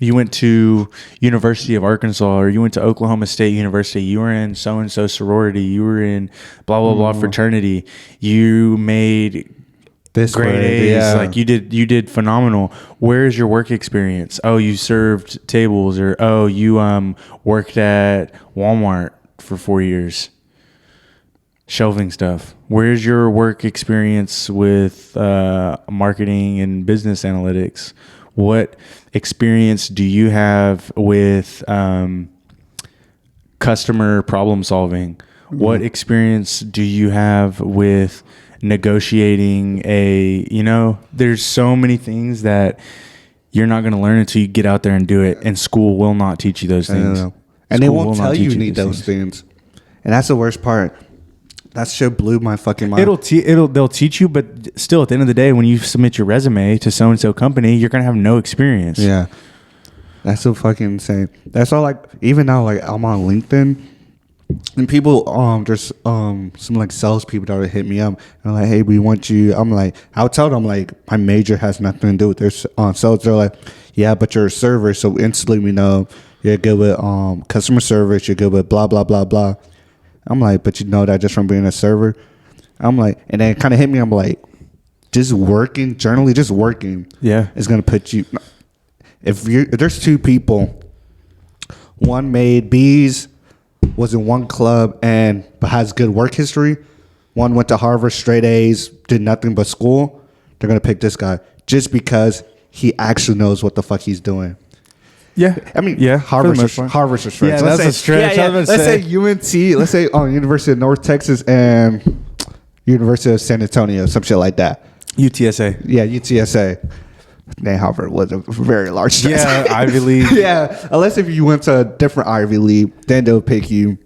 you went to University of Arkansas or you went to Oklahoma State University, you were in so-and-so sorority, you were in blah, blah, blah fraternity, you made This great way, A's, yeah. like you did phenomenal. Where's your work experience? Oh, you served tables, or oh, you worked at Walmart for 4 years. Shelving stuff. Where's your work experience with marketing and business analytics? What experience do you have with customer problem solving? Mm-hmm. What experience do you have with negotiating there's so many things that you're not going to learn until you get out there and do it. And school will not teach you those things. And they won't tell you need those things. And that's the worst part. That shit blew my fucking mind. They'll teach you, but still, at the end of the day, when you submit your resume to so and so company, you're gonna have no experience. Yeah, that's so fucking insane. That's all. Like even now, like I'm on LinkedIn, and people, there's some like salespeople that would hit me up and like, hey, we want you. I'm like, I'll tell them like my major has nothing to do with their sales. They're like, yeah, but you're a server, so instantly we know you're good with customer service. You're good with blah blah blah blah. I'm like, but you know that just from being a server. I'm like, and then it kind of hit me. I'm like, just working, generally just working. Yeah. Is going to put you, if there's two people, one made B's, was in one club but has good work history. One went to Harvard, straight A's, did nothing but school. They're going to pick this guy just because he actually knows what the fuck he's doing. Yeah, I mean, yeah, Harvard's a stretch. Yeah, that's a stretch. Let's say UNT. Let's say University of North Texas and University of San Antonio, some shit like that. UTSA. Yeah, UTSA. Then Harvard was a very large stretch. Yeah, Ivy League. Yeah, unless if you went to a different Ivy League, then they'll pick you.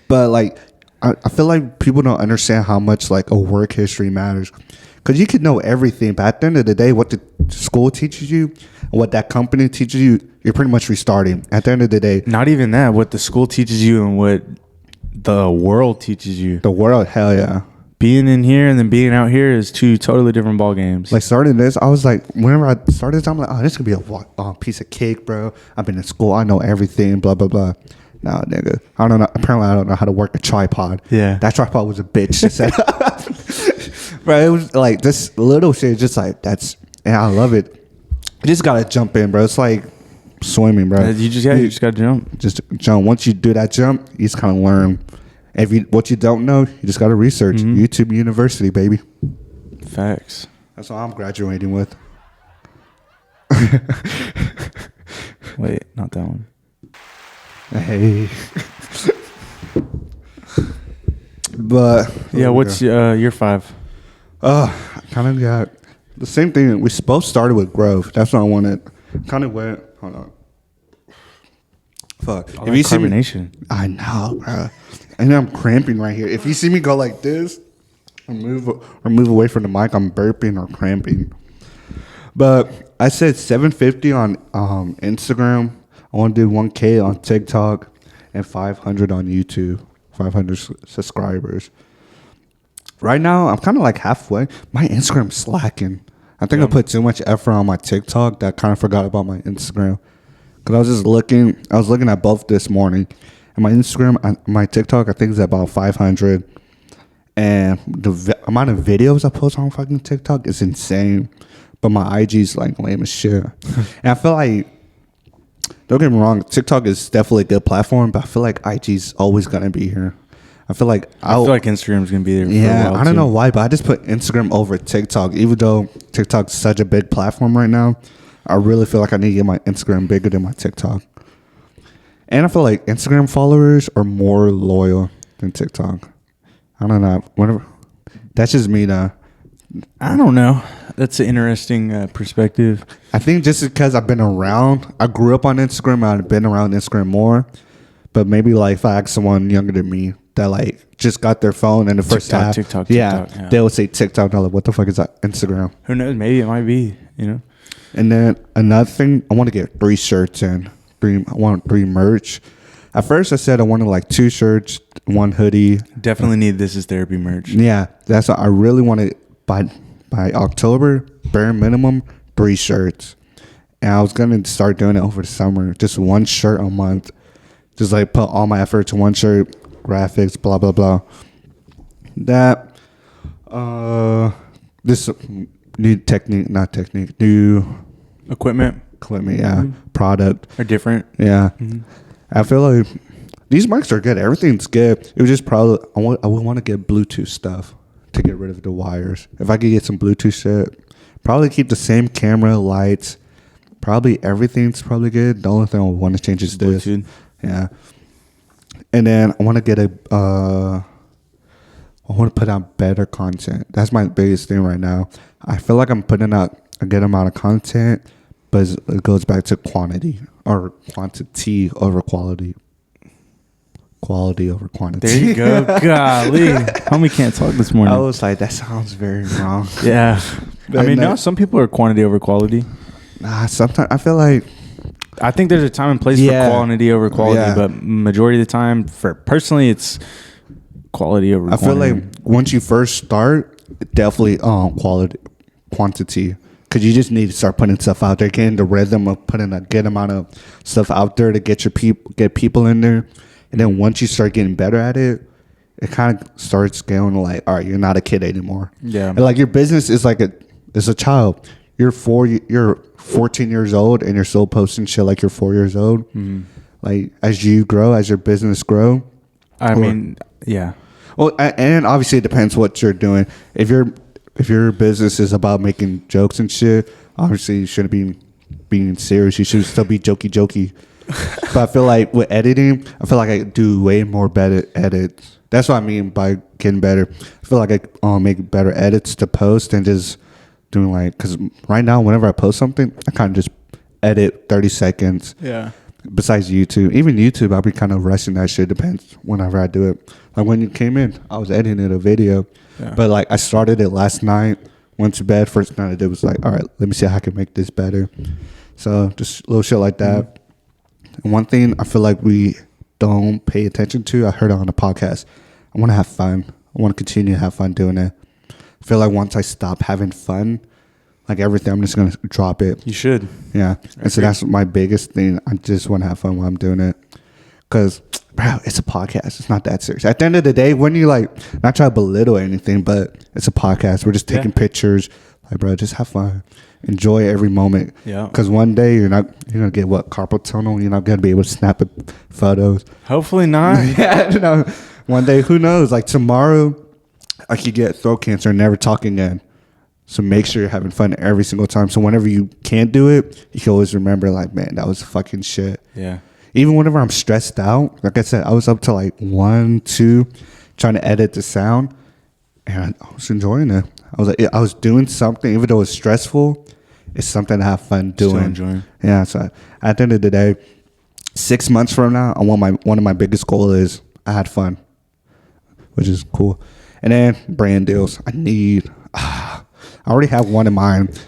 But like, I feel like people don't understand how much like a work history matters. Because you could know everything, but at the end of the day, what the school teaches you, what that company teaches you, you're pretty much restarting. At the end of the day. Not even that. What the school teaches you and what the world teaches you. The world, hell yeah. Being in here and then being out here is two totally different ball games. Like starting this, I was like, whenever I started this, I'm like, oh, this could be a piece of cake, bro. I've been in school. I know everything, blah, blah, blah. Nah, nigga. I don't know. Apparently, I don't know how to work a tripod. Yeah. That tripod was a bitch to set up. Bro, it was like this little shit, just like and I love it. You just gotta jump in, bro. It's like swimming, bro. You just gotta jump. Just jump. Once you do that jump, you just kind of learn. What you don't know, you just gotta research. Mm-hmm. YouTube University, baby. Facts. That's what I'm graduating with. Wait, not that one. Hey. But yeah, what's year 5? I kind of got the same thing. We both started with growth. That's what I wanted. Kind of went. Hold on. Fuck. If you see me, I know, bro. And I'm cramping right here. If you see me go like this, or move away from the mic, I'm burping or cramping. But I said 750 on Instagram. I want to do 1K on TikTok and 500 on YouTube. 500 subscribers. Right now, I'm kind of like halfway. My Instagram's slacking. I think I put too much effort on my TikTok that I kind of forgot about my Instagram. Because I was looking at both this morning. And my Instagram, my TikTok, I think is about 500. And the amount of videos I post on fucking TikTok is insane. But my IG's like lame as shit. And I feel like, don't get me wrong, TikTok is definitely a good platform, but I feel like IG's always gonna be here. I feel like Instagram's gonna be there. Yeah, for a while I don't know why, but I just put Instagram over TikTok. Even though TikTok's such a big platform right now, I really feel like I need to get my Instagram bigger than my TikTok. And I feel like Instagram followers are more loyal than TikTok. I don't know. Whatever. That's just me, though. I don't know. That's an interesting perspective. I think just because I've been around, I grew up on Instagram, I've been around Instagram more. But maybe like if I ask someone younger than me, that like just got their phone and the first app. TikTok, yeah, yeah. they would say TikTok. And I'm like, what the fuck is that? Instagram. Who knows? Maybe it might be. You know. And then another thing, I want to get 3 shirts in. I want 3 merch. At first, I said I wanted like 2 shirts, 1 hoodie. Definitely need This Is Therapy merch. Yeah, that's what I really want to by October, bare minimum 3 shirts. And I was gonna start doing it over the summer, just 1 shirt a month. Just like put all my effort to 1 shirt, graphics, blah blah blah. That, this new new Equipment yeah, product are different. yeah. I feel like these mics are good. Everything's good. It was just probably I would want to get Bluetooth stuff to get rid of the wires. If I could get some Bluetooth shit, probably keep the same camera, lights. Probably everything's probably good. The only thing I want to change is this. Bluetooth. Yeah. And then I want to get I want to put out better content. That's my biggest thing right now. I feel like I'm putting out a good amount of content, but it goes back to quantity or quantity over quality. Quality over quantity. There you go. Golly. Homie can't talk this morning. I was like, that sounds very wrong. Yeah. But I mean, no, some people are quantity over quality. Nah, sometimes I feel like I think there's a time and place Yeah. for quantity over quality, Yeah. but majority of the time, for personally, it's quality over I quantity. feel like once you first start, definitely quantity. Because you just need to start putting stuff out there, getting the rhythm of putting a good amount of stuff out there to get get people in there. And then once you start getting better at it, it kind of starts going like, all right, you're not a kid anymore. Yeah. And like your business is like it's a child. You're 14 years old and you're still posting shit like you're 4 years old. Mm-hmm. Like as you grow, as your business grow. I mean, yeah. Well, and obviously it depends what you're doing. If your business is about making jokes and shit, obviously you shouldn't be being serious. You should still be jokey. But I feel like with editing, I feel like I do way more better edits. That's what I mean by getting better. I feel like I make better edits to post and just doing like, because right now whenever I post something, I kind of just edit 30 seconds. Yeah. Besides YouTube, even YouTube, I'll be kind of rushing that shit. Depends whenever I do it. Like when you came in, I was editing a video, but like I started it last night, went to bed. First night I did was like, all right, let me see how I can make this better. So just little shit like that. Mm-hmm. And one thing I feel like we don't pay attention to, I heard it on a podcast. I want to have fun. I want to continue to have fun doing it. I feel like once I stop having fun, like everything, I'm just going to drop it. You should. Yeah. And so that's my biggest thing. I just want to have fun while I'm doing it. Because, bro, it's a podcast. It's not that serious. At the end of the day, when you like, not try to belittle anything, but it's a podcast. We're just taking pictures. Like, bro, just have fun. Enjoy every moment. Yeah. Because one day you're going to get carpal tunnel. You're not going to be able to snap photos. Hopefully not. Yeah. One day, who knows? Like tomorrow, I could get throat cancer and never talk again. So make sure you're having fun every single time. So whenever you can't do it, you can always remember like, man, that was fucking shit. Yeah. Even whenever I'm stressed out, like I said, I was up to like 1, 2, trying to edit the sound, and I was enjoying it. I was doing something, even though it's stressful. It's something to have fun doing. Still enjoying. Yeah. So at the end of the day, 6 months from now, one of my biggest goals is I had fun, which is cool. And then brand deals. I already have one in mind.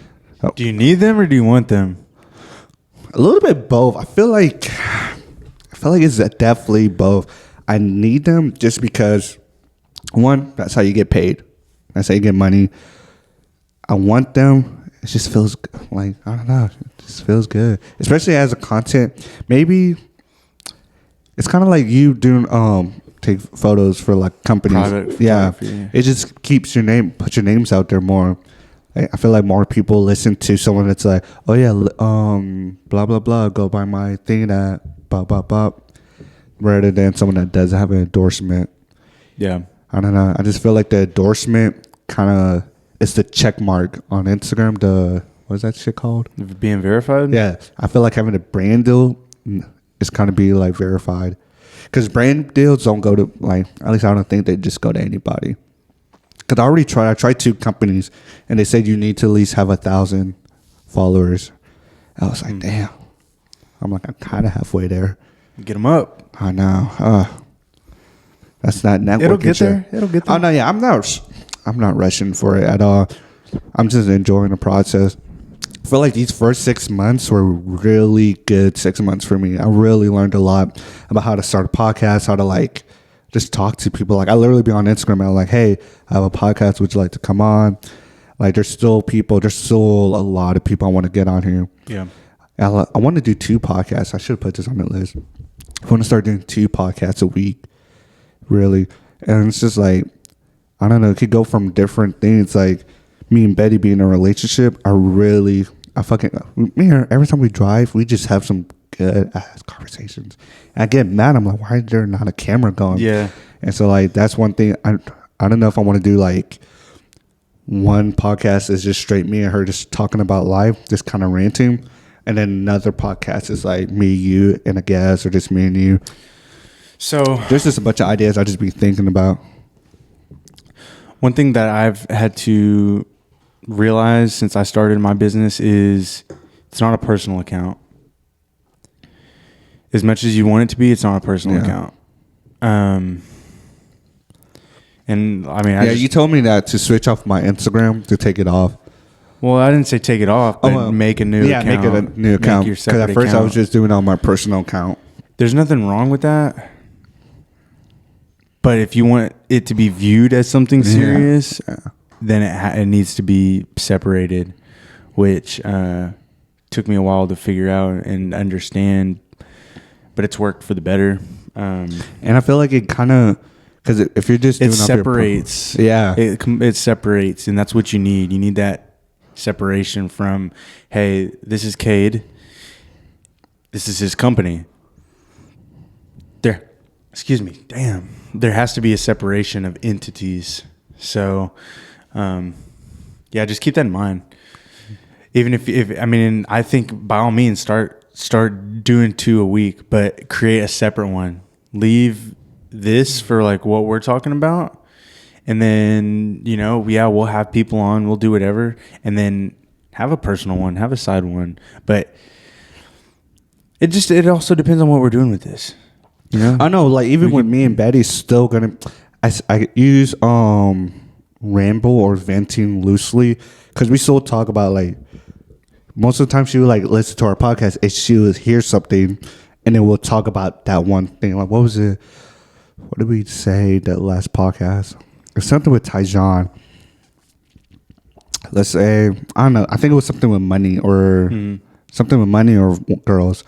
Do you need them or do you want them? A little bit both. I feel like it's definitely both. I need them just because, one, that's how you get paid. That's how you get money. I want them. It just feels like, I don't know. It just feels good. Especially as a content. Maybe it's kind of like you doing, take photos for like companies. Private yeah. photography. It just keeps put your names out there more. I feel like more people listen to someone that's like, oh yeah, blah blah blah, go buy my thing at blah blah blah, rather than someone that doesn't have an endorsement. Yeah. I don't know. I just feel like the endorsement kind of is the check mark on Instagram. What's that shit called? Being verified? Yeah. I feel like having a brand deal is kind of be like verified. Because brand deals don't go to, like, at least I don't think they just go to anybody. Because I tried 2 companies, and they said you need to at least have 1,000 followers. I was like, damn. I'm like, I'm kind of halfway there. Get them up. I know. That's not networking. It'll get shit. there. It'll get there. Oh no, yeah, I'm not rushing for it at all. I'm just enjoying the process. I feel like these first 6 months were really good 6 months for me. I really learned a lot about how to start a podcast, how to like just talk to people. Like I literally be on Instagram and I'm like, hey, I have a podcast. Would you like to come on? Like there's still a lot of people I want to get on here. Yeah. I want to do 2 podcasts. I should have put this on the list. I want to start doing 2 podcasts a week, really. And it's just like, I don't know, it could go from different things. Like me and Betty being in a relationship, every time we drive, we just have some good ass conversations. And I get mad. I'm like, why is there not a camera going? Yeah. And so like, that's one thing. I don't know if I want to do like one podcast is just straight me and her just talking about life, just kind of ranting. And then another podcast is like me, you, and a guest, or just me and you. So there's just a bunch of ideas I just be thinking about. One thing that I've had to realize since I started my business is it's not a personal account. As much as you want it to be, it's not a personal account. And I mean, you told me that to switch off my Instagram, to take it off. Well, I didn't say take it off, but make a new account. Yeah, make it a new account. Because at first I was just doing it on my personal account. There's nothing wrong with that. But if you want it to be viewed as something serious, then it needs to be separated, which took me a while to figure out and understand. But it's worked for the better. And I feel like it kind of, because if you're just doing it separates. It separates, and that's what you need. You need that separation from, hey, this is Cade. This is his company. There has to be a separation of entities. So, just keep that in mind. Even if I think by all means start doing 2 a week, but create a separate one. Leave this for like what we're talking about, and then we'll have people on, we'll do whatever, and then have a personal one, have a side one. But it also depends on what we're doing with this. I know, like even with me and Betty's still gonna, I use ramble or venting loosely, because we still talk about, like, most of the time she would like listen to our podcast and she would hear something, and then we'll talk about that one thing. Like, what was it? What did we say that last podcast? It's something with Tyjon. Let's say, I don't know. I think it was something with money or girls.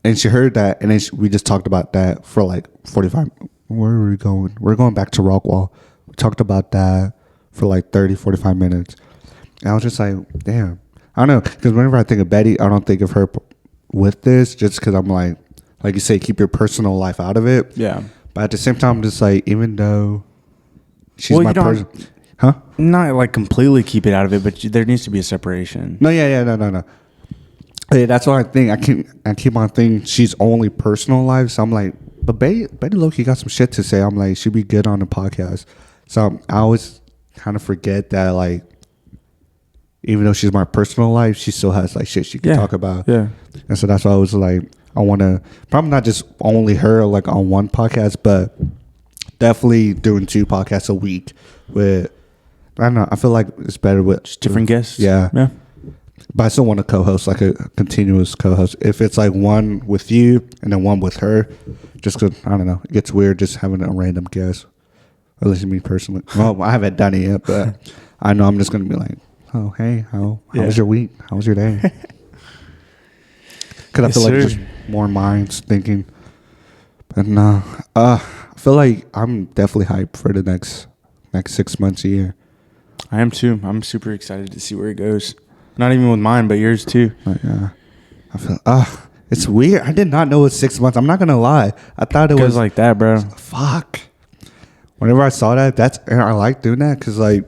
And she heard that, and then we just talked about that for like 45. Where are we going? We're going back to Rockwall. We talked about that for like 30, 45 minutes. And I was just like, damn. I don't know. Because whenever I think of Betty, I don't think of her with this, just because I'm like you say, keep your personal life out of it. Yeah. But at the same time, I'm just like, even though she's my person. Huh? Not like completely keep it out of it, but there needs to be a separation. No, no. Hey, that's what I think. I keep on thinking she's only personal life. So I'm like, but Betty low-key got some shit to say. I'm like, she'd be good on the podcast. So I always kind of forget that, like, even though she's my personal life, she still has like shit she can talk about. Yeah. And so that's why I was like, I want to probably not just only her like on one podcast, but definitely doing 2 podcasts a week with, I don't know, I feel like it's better with just different guests. Yeah. But I still want to co-host, like a continuous co-host. If it's like one with you and then one with her, just because, I don't know, it gets weird just having a random guest. At least me personally. Well, I haven't done it yet, but I know I'm just going to be like, oh, hey, how was your week? How was your day? Because I feel like just more minds thinking. But no, I feel like I'm definitely hyped for the next 6 months, a year. I am too. I'm super excited to see where it goes. Not even with mine, but yours too. Yeah. I feel, it's weird. I did not know it was 6 months. I'm not going to lie. I thought it was like that, bro. Fuck. Whenever I saw that, I like doing that because, like,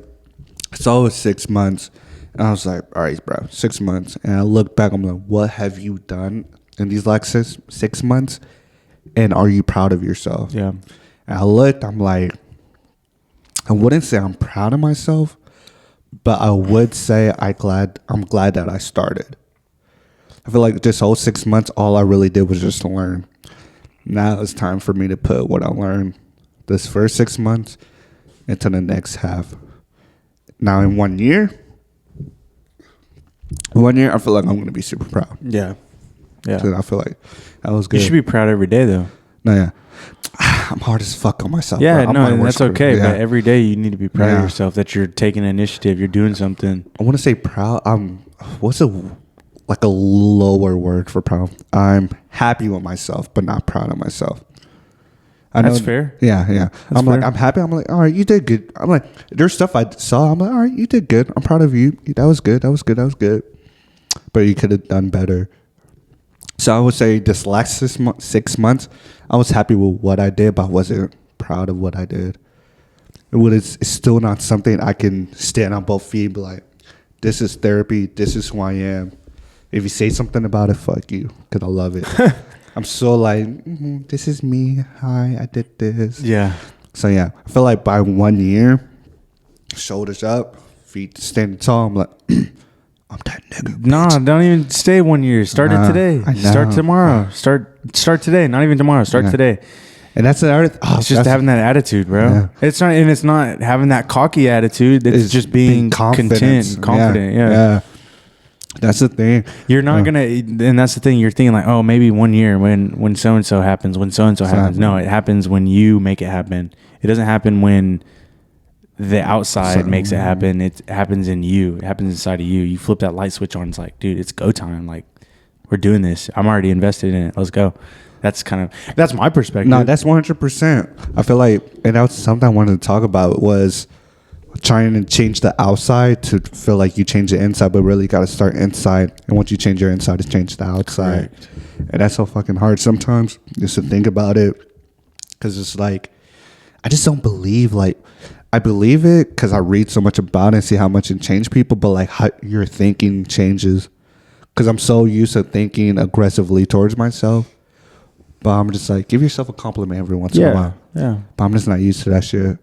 I saw it was 6 months. And I was like, all right, bro, 6 months. And I look back, I'm like, what have you done in these, like, 6 months? And are you proud of yourself? Yeah. And I looked, I'm like, I wouldn't say I'm proud of myself, but I would say I'm glad that I started. I feel like this whole 6 months, all I really did was just learn. Now it's time for me to put what I learned this first 6 months into the next half. Now in 1 year, I feel like I'm gonna be super proud. Yeah. Yeah. So I feel like that was good. You should be proud every day, though. No, yeah. I'm hard as fuck on myself. Yeah, bro. no, my and worst that's okay. critic. Yeah. But every day you need to be proud of Yeah. yourself that you're taking initiative. You're doing something. I want to say proud. What's a lower word for proud? I'm happy with myself, but not proud of myself. I That's fair. Yeah, yeah. I'm fair. like, I'm happy. I'm like, all right, you did good. I'm like, there's stuff I saw. I'm like, all right, you did good. I'm proud of you. That was good. That was good. That was good. But you could have done better. So I would say this last 6 months, I was happy with what I did, but I wasn't proud of what I did. It's still not something I can stand on both feet and be like, this is therapy. This is who I am. If you say something about it, fuck you, because I love it. I'm so like, this is me. Hi, I did this. Yeah. So yeah, I feel like by 1 year, shoulders up, feet standing tall, I'm like, I'm that nigga. No, don't even stay 1 year. Start it today. I know. Start tomorrow. Start today. Not even tomorrow. Start Yeah. today. And that's the other. It's just having that attitude, bro. Yeah. It's not having that cocky attitude. It's just being content, confident. Yeah. That's the thing. You're not gonna, and that's the thing. You're thinking like, oh, maybe 1 year when so and so happens, when so and so happens. No, it happens when you make it happen. It doesn't happen when the outside makes it happen. It happens in you. It happens inside of you. You flip that light switch on. It's like, dude, it's go time. Like, we're doing this. I'm already invested in it. Let's go. That's my perspective. No, that's 100%. I feel like, and that's something I wanted to talk about was trying to change the outside to feel like you change the inside, but really got to start inside. And once you change your inside, it's change the outside. Correct. And that's so fucking hard sometimes just to think about it. Because it's like, I just don't believe, like, I believe it because I read so much about it and see how much it changed people, but like how your thinking changes. Because I'm so used to thinking aggressively towards myself. But I'm just like, give yourself a compliment every once in a while. Yeah. But I'm just not used to that shit.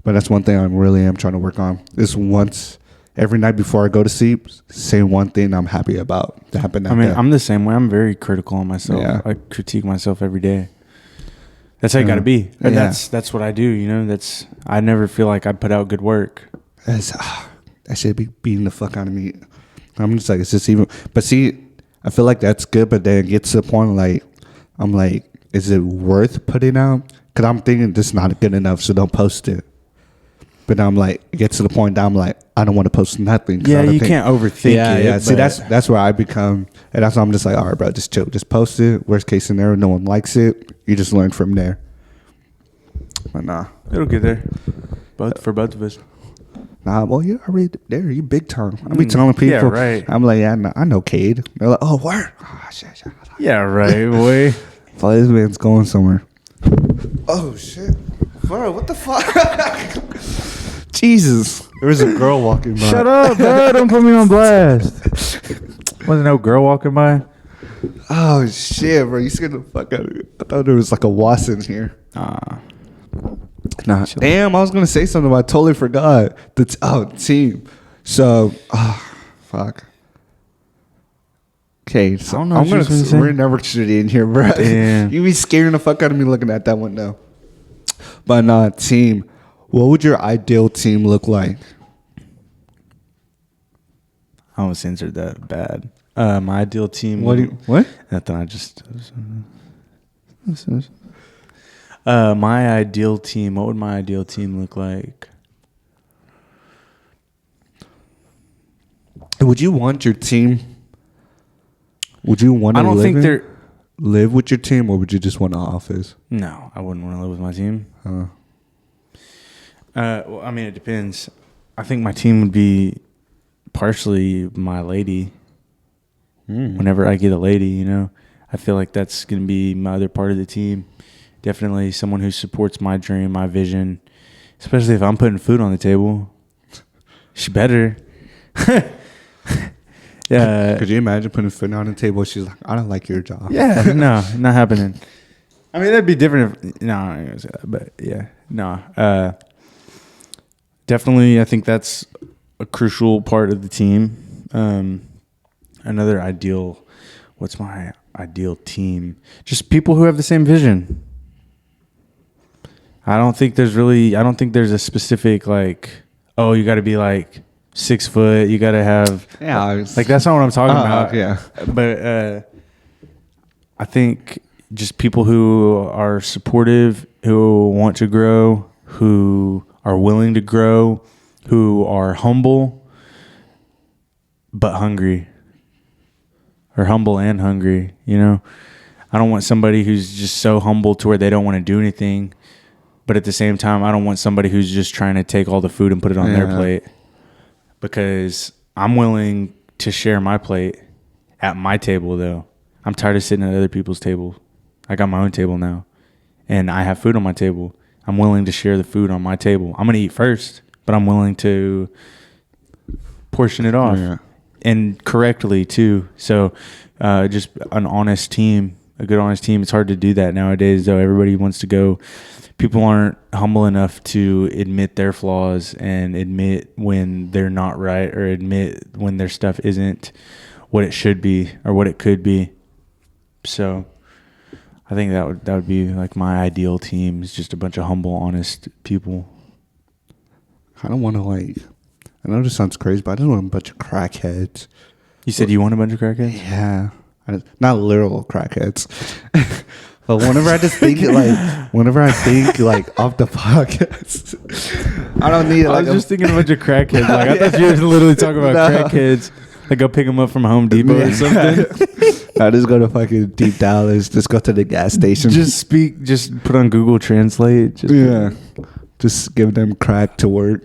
But that's one thing I really am trying to work on. Is once every night before I go to sleep, say one thing I'm happy about that happened that day. I'm the same way. I'm very critical on myself. Yeah. I critique myself every day. That's how you got to be. And that's what I do. You know, I never feel like I put out good work. That should be beating the fuck out of me. I'm just like, it's just even. But see, I feel like that's good. But then it gets to the point like, I'm like, is it worth putting out? Because I'm thinking this is not good enough, so don't post it. But I'm like, it gets to the point that I'm like, I don't want to post nothing. Yeah, you can't overthink it. Yeah. See, that's where I become, and that's why I'm just like, all right, bro, just chill, just post it. Worst case scenario, no one likes it. You just learn from there. But nah, It'll get there. For both of us. nah. Well, you're already there. You big time. I be telling people. Yeah, right. I'm like, yeah, I know Cade. They're like, oh, word. Oh, shit. Yeah, right, boy. Thought this man's going somewhere. Oh shit, bro, what the fuck? Jesus, there was a girl walking by. Shut up, bro. Don't put me on blast. Wasn't no girl walking by? Oh shit, bro, you scared the fuck out of me. I thought there was like a wasp in here. Nah, damn, I was gonna say something, but I totally forgot. Team. So, fuck. Okay, so I don't know what you was gonna say. we're never shitty in here, bro. Damn. You be scaring the fuck out of me looking at that window. But team, what would your ideal team look like? I almost answered that bad. My ideal team. What? Nothing. My ideal team. What would my ideal team look like? Would you want your team? Would you want to live with your team, or would you just want an office? No, I wouldn't want to live with my team. Well, I mean, it depends. I think my team would be partially my lady. Whenever I get a lady, you know, I feel like that's going to be my other part of the team. Definitely someone who supports my dream, my vision, especially if I'm putting food on the table. She better. Yeah. Could you imagine putting food on the table? She's like, I don't like your job. Yeah, no, not happening. I mean, that'd be different if, no, I'm not gonna say that, but yeah, no. Definitely, I think that's a crucial part of the team. Another ideal, what's my ideal team? Just people who have the same vision. I don't think there's a specific like, oh, you got to be like 6 foot. You got to have like that's not what I'm talking about. Yeah, but I think just people who are supportive, who want to grow, who are willing to grow, who are humble but hungry, or humble and hungry. You know, I don't want somebody who's just so humble to where they don't want to do anything. But at the same time, I don't want somebody who's just trying to take all the food and put it on their plate, because I'm willing to share my plate at my table, though. I'm tired of sitting at other people's table. I got my own table now, and I have food on my table. I'm willing to share the food on my table. I'm going to eat first, but I'm willing to portion it off and correctly, too. So just an honest team, a good honest team. It's hard to do that nowadays, though. Everybody wants to go. People aren't humble enough to admit their flaws and admit when they're not right, or admit when their stuff isn't what it should be or what it could be. So I think that would be like my ideal team, is just a bunch of humble, honest people. I don't want to like. I know this sounds crazy, but I just want a bunch of crackheads. You said you want a bunch of crackheads? Yeah, not literal crackheads. But whenever I think off the podcast, I don't need. I was just thinking a bunch of crackheads. Like I thought you were literally talking about crackheads. Like go pick them up from Home Depot or something. I just go to fucking Deep Dallas. Just go to the gas station. Just put on Google Translate. Just give them crack to work.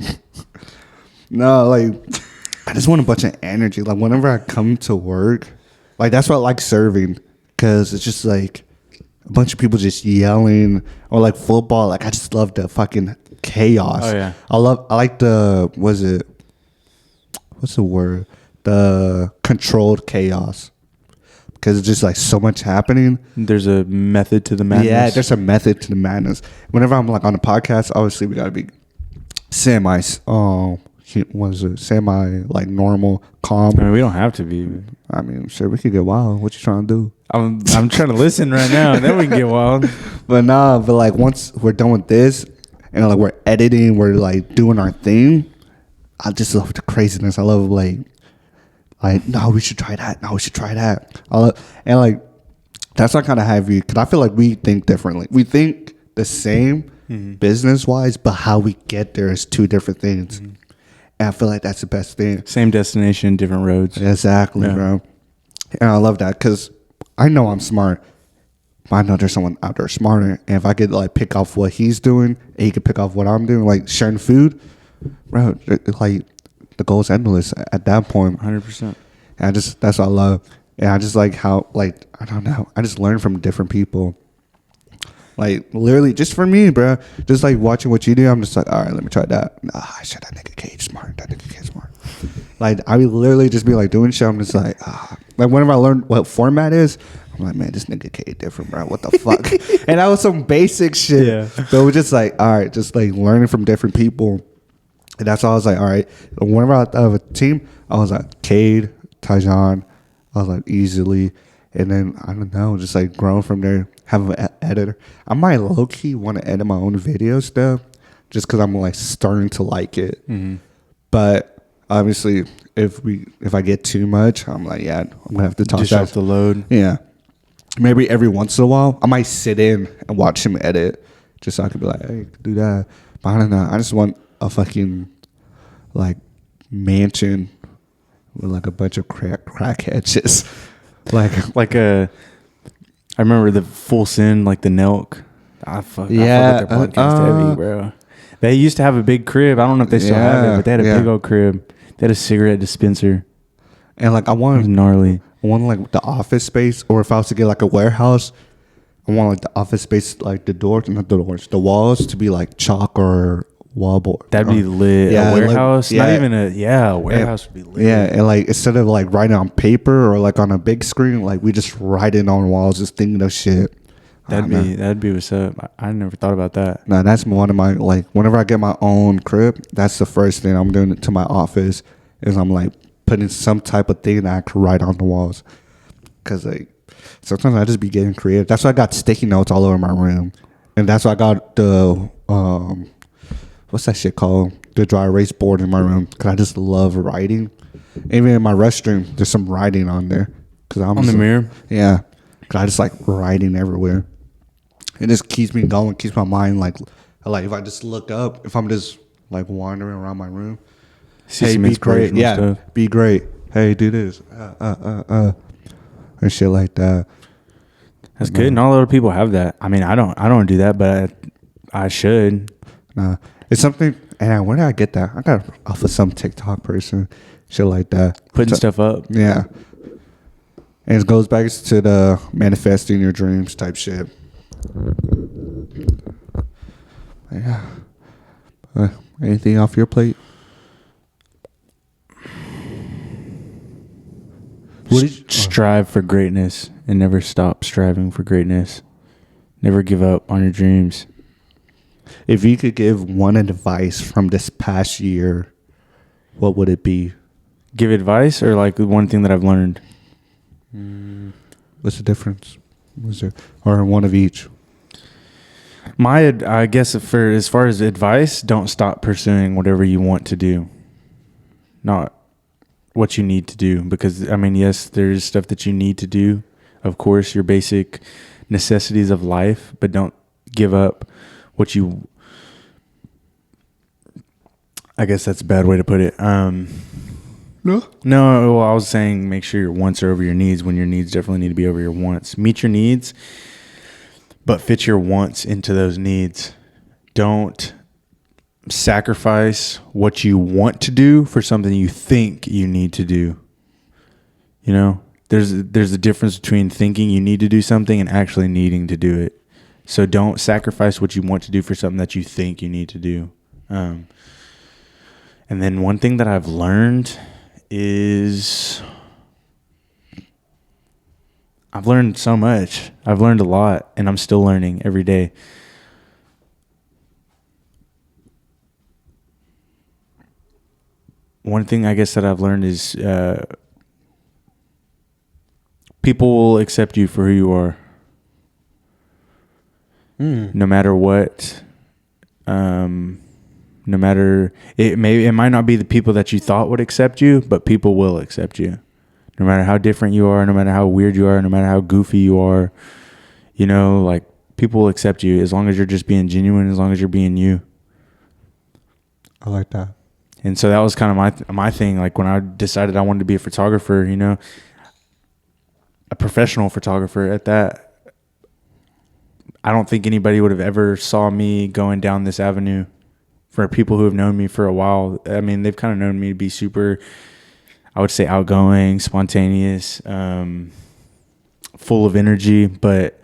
No, like I just want a bunch of energy. Like whenever I come to work, like that's why I like serving, because it's just like a bunch of people just yelling, or like football. Like I just love the fucking chaos. Oh yeah. I like the what's the word? The controlled chaos. Because it's just like so much happening. There's a method to the madness. Yeah, there's a method to the madness. Whenever I'm like on a podcast, obviously we gotta be semi like normal, calm. I mean, we don't have to be. I mean, sure, we could get wild. What you trying to do? I'm trying to listen right now, and then we can get wild. But like once we're done with this, and like we're editing, we're like doing our thing. I just love the craziness. I love like no, we should try that. No, we should try that. And like that's not kind of heavy, because I feel like we think differently. We think the same business wise, but how we get there is two different things. And I feel like that's the best thing. Same destination, different roads. Exactly, bro. And I love that, because I know I'm smart, but I know there's someone out there smarter. And if I could like pick off what he's doing, and he could pick off what I'm doing, like sharing food, bro, like the goal's endless at that point. 100%. And that's what I love. And I just like how, like, I don't know, I just learn from different people. Like literally just for me, bro, just like watching what you do, I'm just like, all right, let me try that. Nah, shit, that nigga Cage smart. Like I would literally just be like doing shit. I'm just like whenever I learn what format is, I'm like, man, this nigga Cage different, bro. What the fuck? And that was some basic shit. Yeah. But it was just like, all right, just like learning from different people. And that's why I was like, all right. Whenever I thought of a team, I was like, Cade, Tyjon. I was like, easily. And then, I don't know, just like growing from there, have an editor. I might low-key want to edit my own videos stuff, just because I'm like starting to like it. Mm-hmm. But obviously, if I get too much, I'm like, yeah, I'm going to have to toss off the load. Yeah. Maybe every once in a while, I might sit in and watch him edit, just so I could be like, hey, do that. But I don't know. I just want a fucking like mansion with like a bunch of crackheads just like I remember the Full Send, like the Nelk. I fuck with their podcast heavy, bro. They used to have a big crib. I don't know if they still have it, but they had a big old crib. They had a cigarette dispenser. And like I wanted gnarly. I want like the office space, or if I was to get like a warehouse, I want like the office space, like the walls to be like chalk or wallboard. That'd be lit. A warehouse, like, a warehouse would be lit. Yeah, and like instead of like writing on paper or like on a big screen, like we just write it on walls, just thinking of shit. That'd be what's up. I never thought about that. No, that's one of my, like, whenever I get my own crib, that's the first thing I'm doing to my office, is I'm like putting some type of thing that I could write on the walls. Because like sometimes I just be getting creative. That's why I got sticky notes all over my room. And that's why I got the what's that shit called? The dry erase board in my room. Cause I just love writing. Even in my restroom, there's some writing on there. Cause I'm On the mirror? Yeah. Cause I just like writing everywhere. It just keeps me going, keeps my mind like if I just look up, if I'm just like wandering around my room. See Hey, some be great. inspirational Yeah, stuff. be great. Hey, do this. And shit like that. That's good. Not a lot of people have that. I mean, I don't do that, but I should. Nah, it's something. And where did I get that? I got it off of some TikTok person, shit like that. Putting stuff up. Yeah, and it goes back to the manifesting your dreams type shit. Yeah. Anything off your plate? Strive for greatness and never stop striving for greatness. Never give up on your dreams. If you could give one advice from this past year, what would it be? Give advice or like one thing that I've learned? What's the difference? Was there, or one of each? I guess for as far as advice, don't stop pursuing whatever you want to do. Not what you need to do. Because, I mean, yes, there's stuff that you need to do. Of course, your basic necessities of life. But don't give up what you... I guess that's a bad way to put it. No, well, I was saying make sure your wants are over your needs when your needs definitely need to be over your wants. Meet your needs, but fit your wants into those needs. Don't sacrifice what you want to do for something you think you need to do. You know, there's a difference between thinking you need to do something and actually needing to do it. So don't sacrifice what you want to do for something that you think you need to do. And then one thing that I've learned is I've learned so much. I've learned a lot, and I'm still learning every day. One thing I guess that I've learned is people will accept you for who you are. No matter what. No matter, it might not be the people that you thought would accept you, but people will accept you. No matter how different you are, no matter how weird you are, no matter how goofy you are, you know, like people will accept you as long as you're just being genuine, as long as you're being you. I like that. And so that was kind of my thing. Like when I decided I wanted to be a photographer, you know, a professional photographer at that, I don't think anybody would have ever saw me going down this avenue. For people who have known me for a while, I mean, they've kind of known me to be super, I would say, outgoing, spontaneous, full of energy. But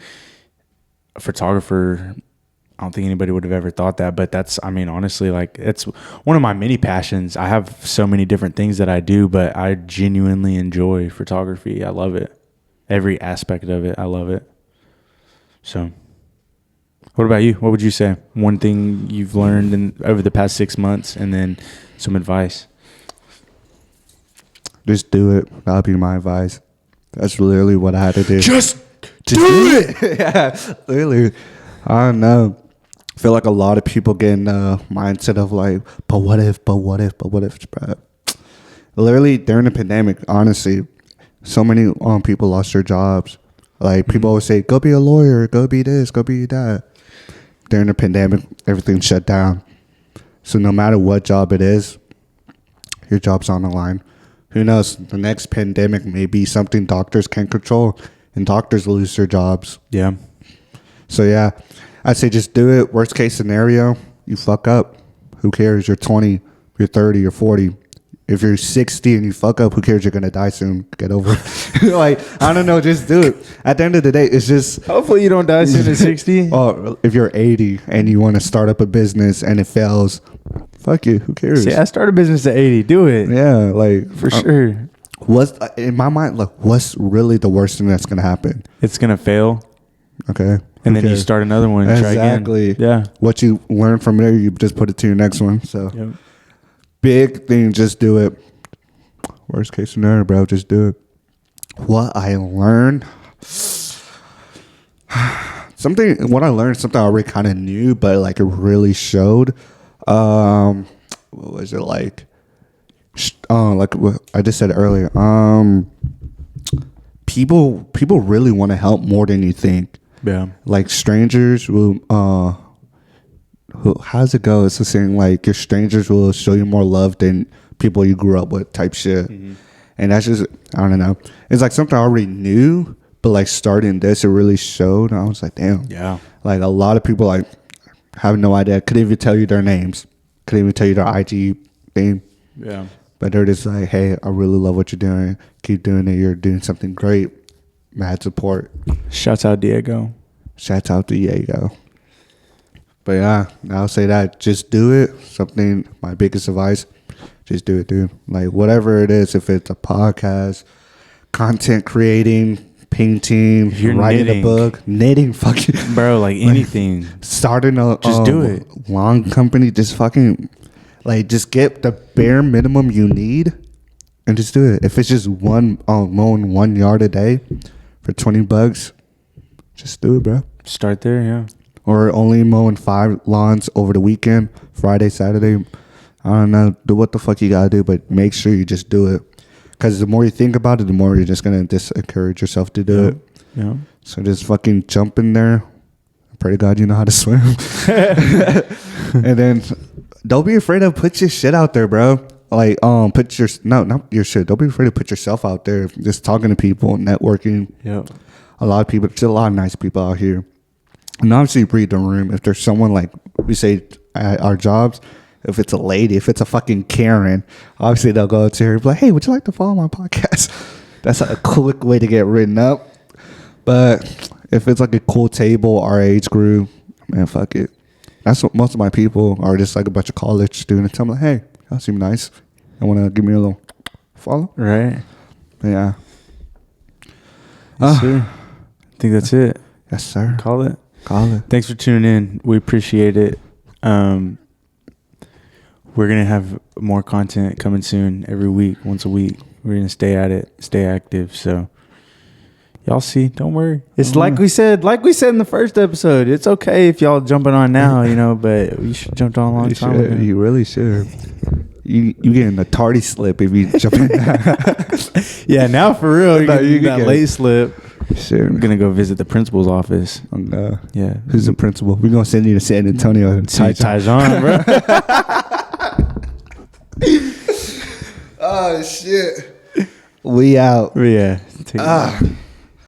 a photographer, I don't think anybody would have ever thought that. But that's, I mean, honestly, like, it's one of my many passions. I have so many different things that I do, but I genuinely enjoy photography. I love it. Every aspect of it, I love it. So... What about you? What would you say? One thing you've learned over the past 6 months, and then some advice. Just do it. That'll be my advice. That's literally what I had to do. Just do it. Yeah, literally. I don't know. I feel like a lot of people get in the mindset of like, but what if, bro? Literally, during the pandemic, honestly, so many people lost their jobs. Like, people always say, go be a lawyer, go be this, go be that. During the pandemic, everything shut down. So no matter what job it is, your job's on the line. Who knows? The next pandemic may be something doctors can't control, and doctors lose their jobs. Yeah. So yeah, I'd say just do it. Worst case scenario, you fuck up. Who cares? You're 20, you're 30, you're 40. If you're 60 and you fuck up, who cares? You're going to die soon. Get over it. Like, I don't know. Just do it. At the end of the day, it's just... Hopefully you don't die soon at 60. Oh, if you're 80 and you want to start up a business and it fails, fuck you. Who cares? See, I started a business at 80. Do it. Yeah, like... For sure. What's in my mind, like, what's really the worst thing that's going to happen? It's going to fail. Okay. And then you start another one and try again. Exactly. Yeah. What you learn from there, you just put it to your next one. So... Yep. Big thing, just do it. Worst case scenario, bro, just do it. What I learned, what I learned, something I already kind of knew, but like it really showed. What was it like? Like what I just said earlier. People really want to help more than you think. Yeah. Like strangers will. How's it go? It's the saying like your strangers will show you more love than people you grew up with, type shit. Mm-hmm. And that's just, I don't know. It's like something I already knew, but like starting this, it really showed. I was like, damn. Yeah. Like a lot of people like have no idea. Couldn't even tell you their names. Couldn't even tell you their IG thing. Yeah. But they're just like, hey, I really love what you're doing. Keep doing it. You're doing something great. Mad support. Shouts out Diego. Shouts out to Diego. But yeah, I'll say that. Just do it. Something, my biggest advice, just do it, dude. Like whatever it is, if it's a podcast, content creating, painting, writing knitting. a book, knitting, fucking. Bro, like anything. Starting a just do it. Long company, just fucking, like just get the bare minimum you need and just do it. If it's just mowing 1 yard a day for $20, just do it, bro. Start there, yeah. Or only mowing 5 lawns over the weekend, Friday, Saturday. I don't know. Do what the fuck you gotta do, but make sure you just do it. Because the more you think about it, the more you're just gonna discourage yourself to do it. Yeah. So just fucking jump in there. Pray to God you know how to swim. And then don't be afraid to put your shit out there, bro. Like put your not your shit. Don't be afraid to put yourself out there. Just talking to people, networking. Yeah. A lot of people. There's a lot of nice people out here. And obviously read the room. If there's someone like we say at our jobs, if it's a lady, if it's a fucking Karen, obviously they'll go to her and be like, hey, would you like to follow my podcast? That's a quick way to get written up. But if it's like a cool table, our age group, man, fuck it. That's what most of my people are, just like a bunch of college students. I'm like, hey, y'all seem nice. I want to give me a little follow. Right. Yeah. Yes, sir. I think that's it. Yes, sir. Call it. Thanks for tuning in. We appreciate it. We're going to have more content coming soon every week, once a week. We're going to stay at it, stay active. So y'all see, don't worry. It's like we said in the first episode. It's okay if y'all jumping on now, but you should jump on a long time ago. You really should. You getting a tardy slip if you jump in. Yeah, now for real, you get that late slip. Sure. I'm going to go visit the principal's office. Yeah. Who's the principal? We're going to send you to San Antonio. Tyjon, bro. Oh, shit. We out. Yeah.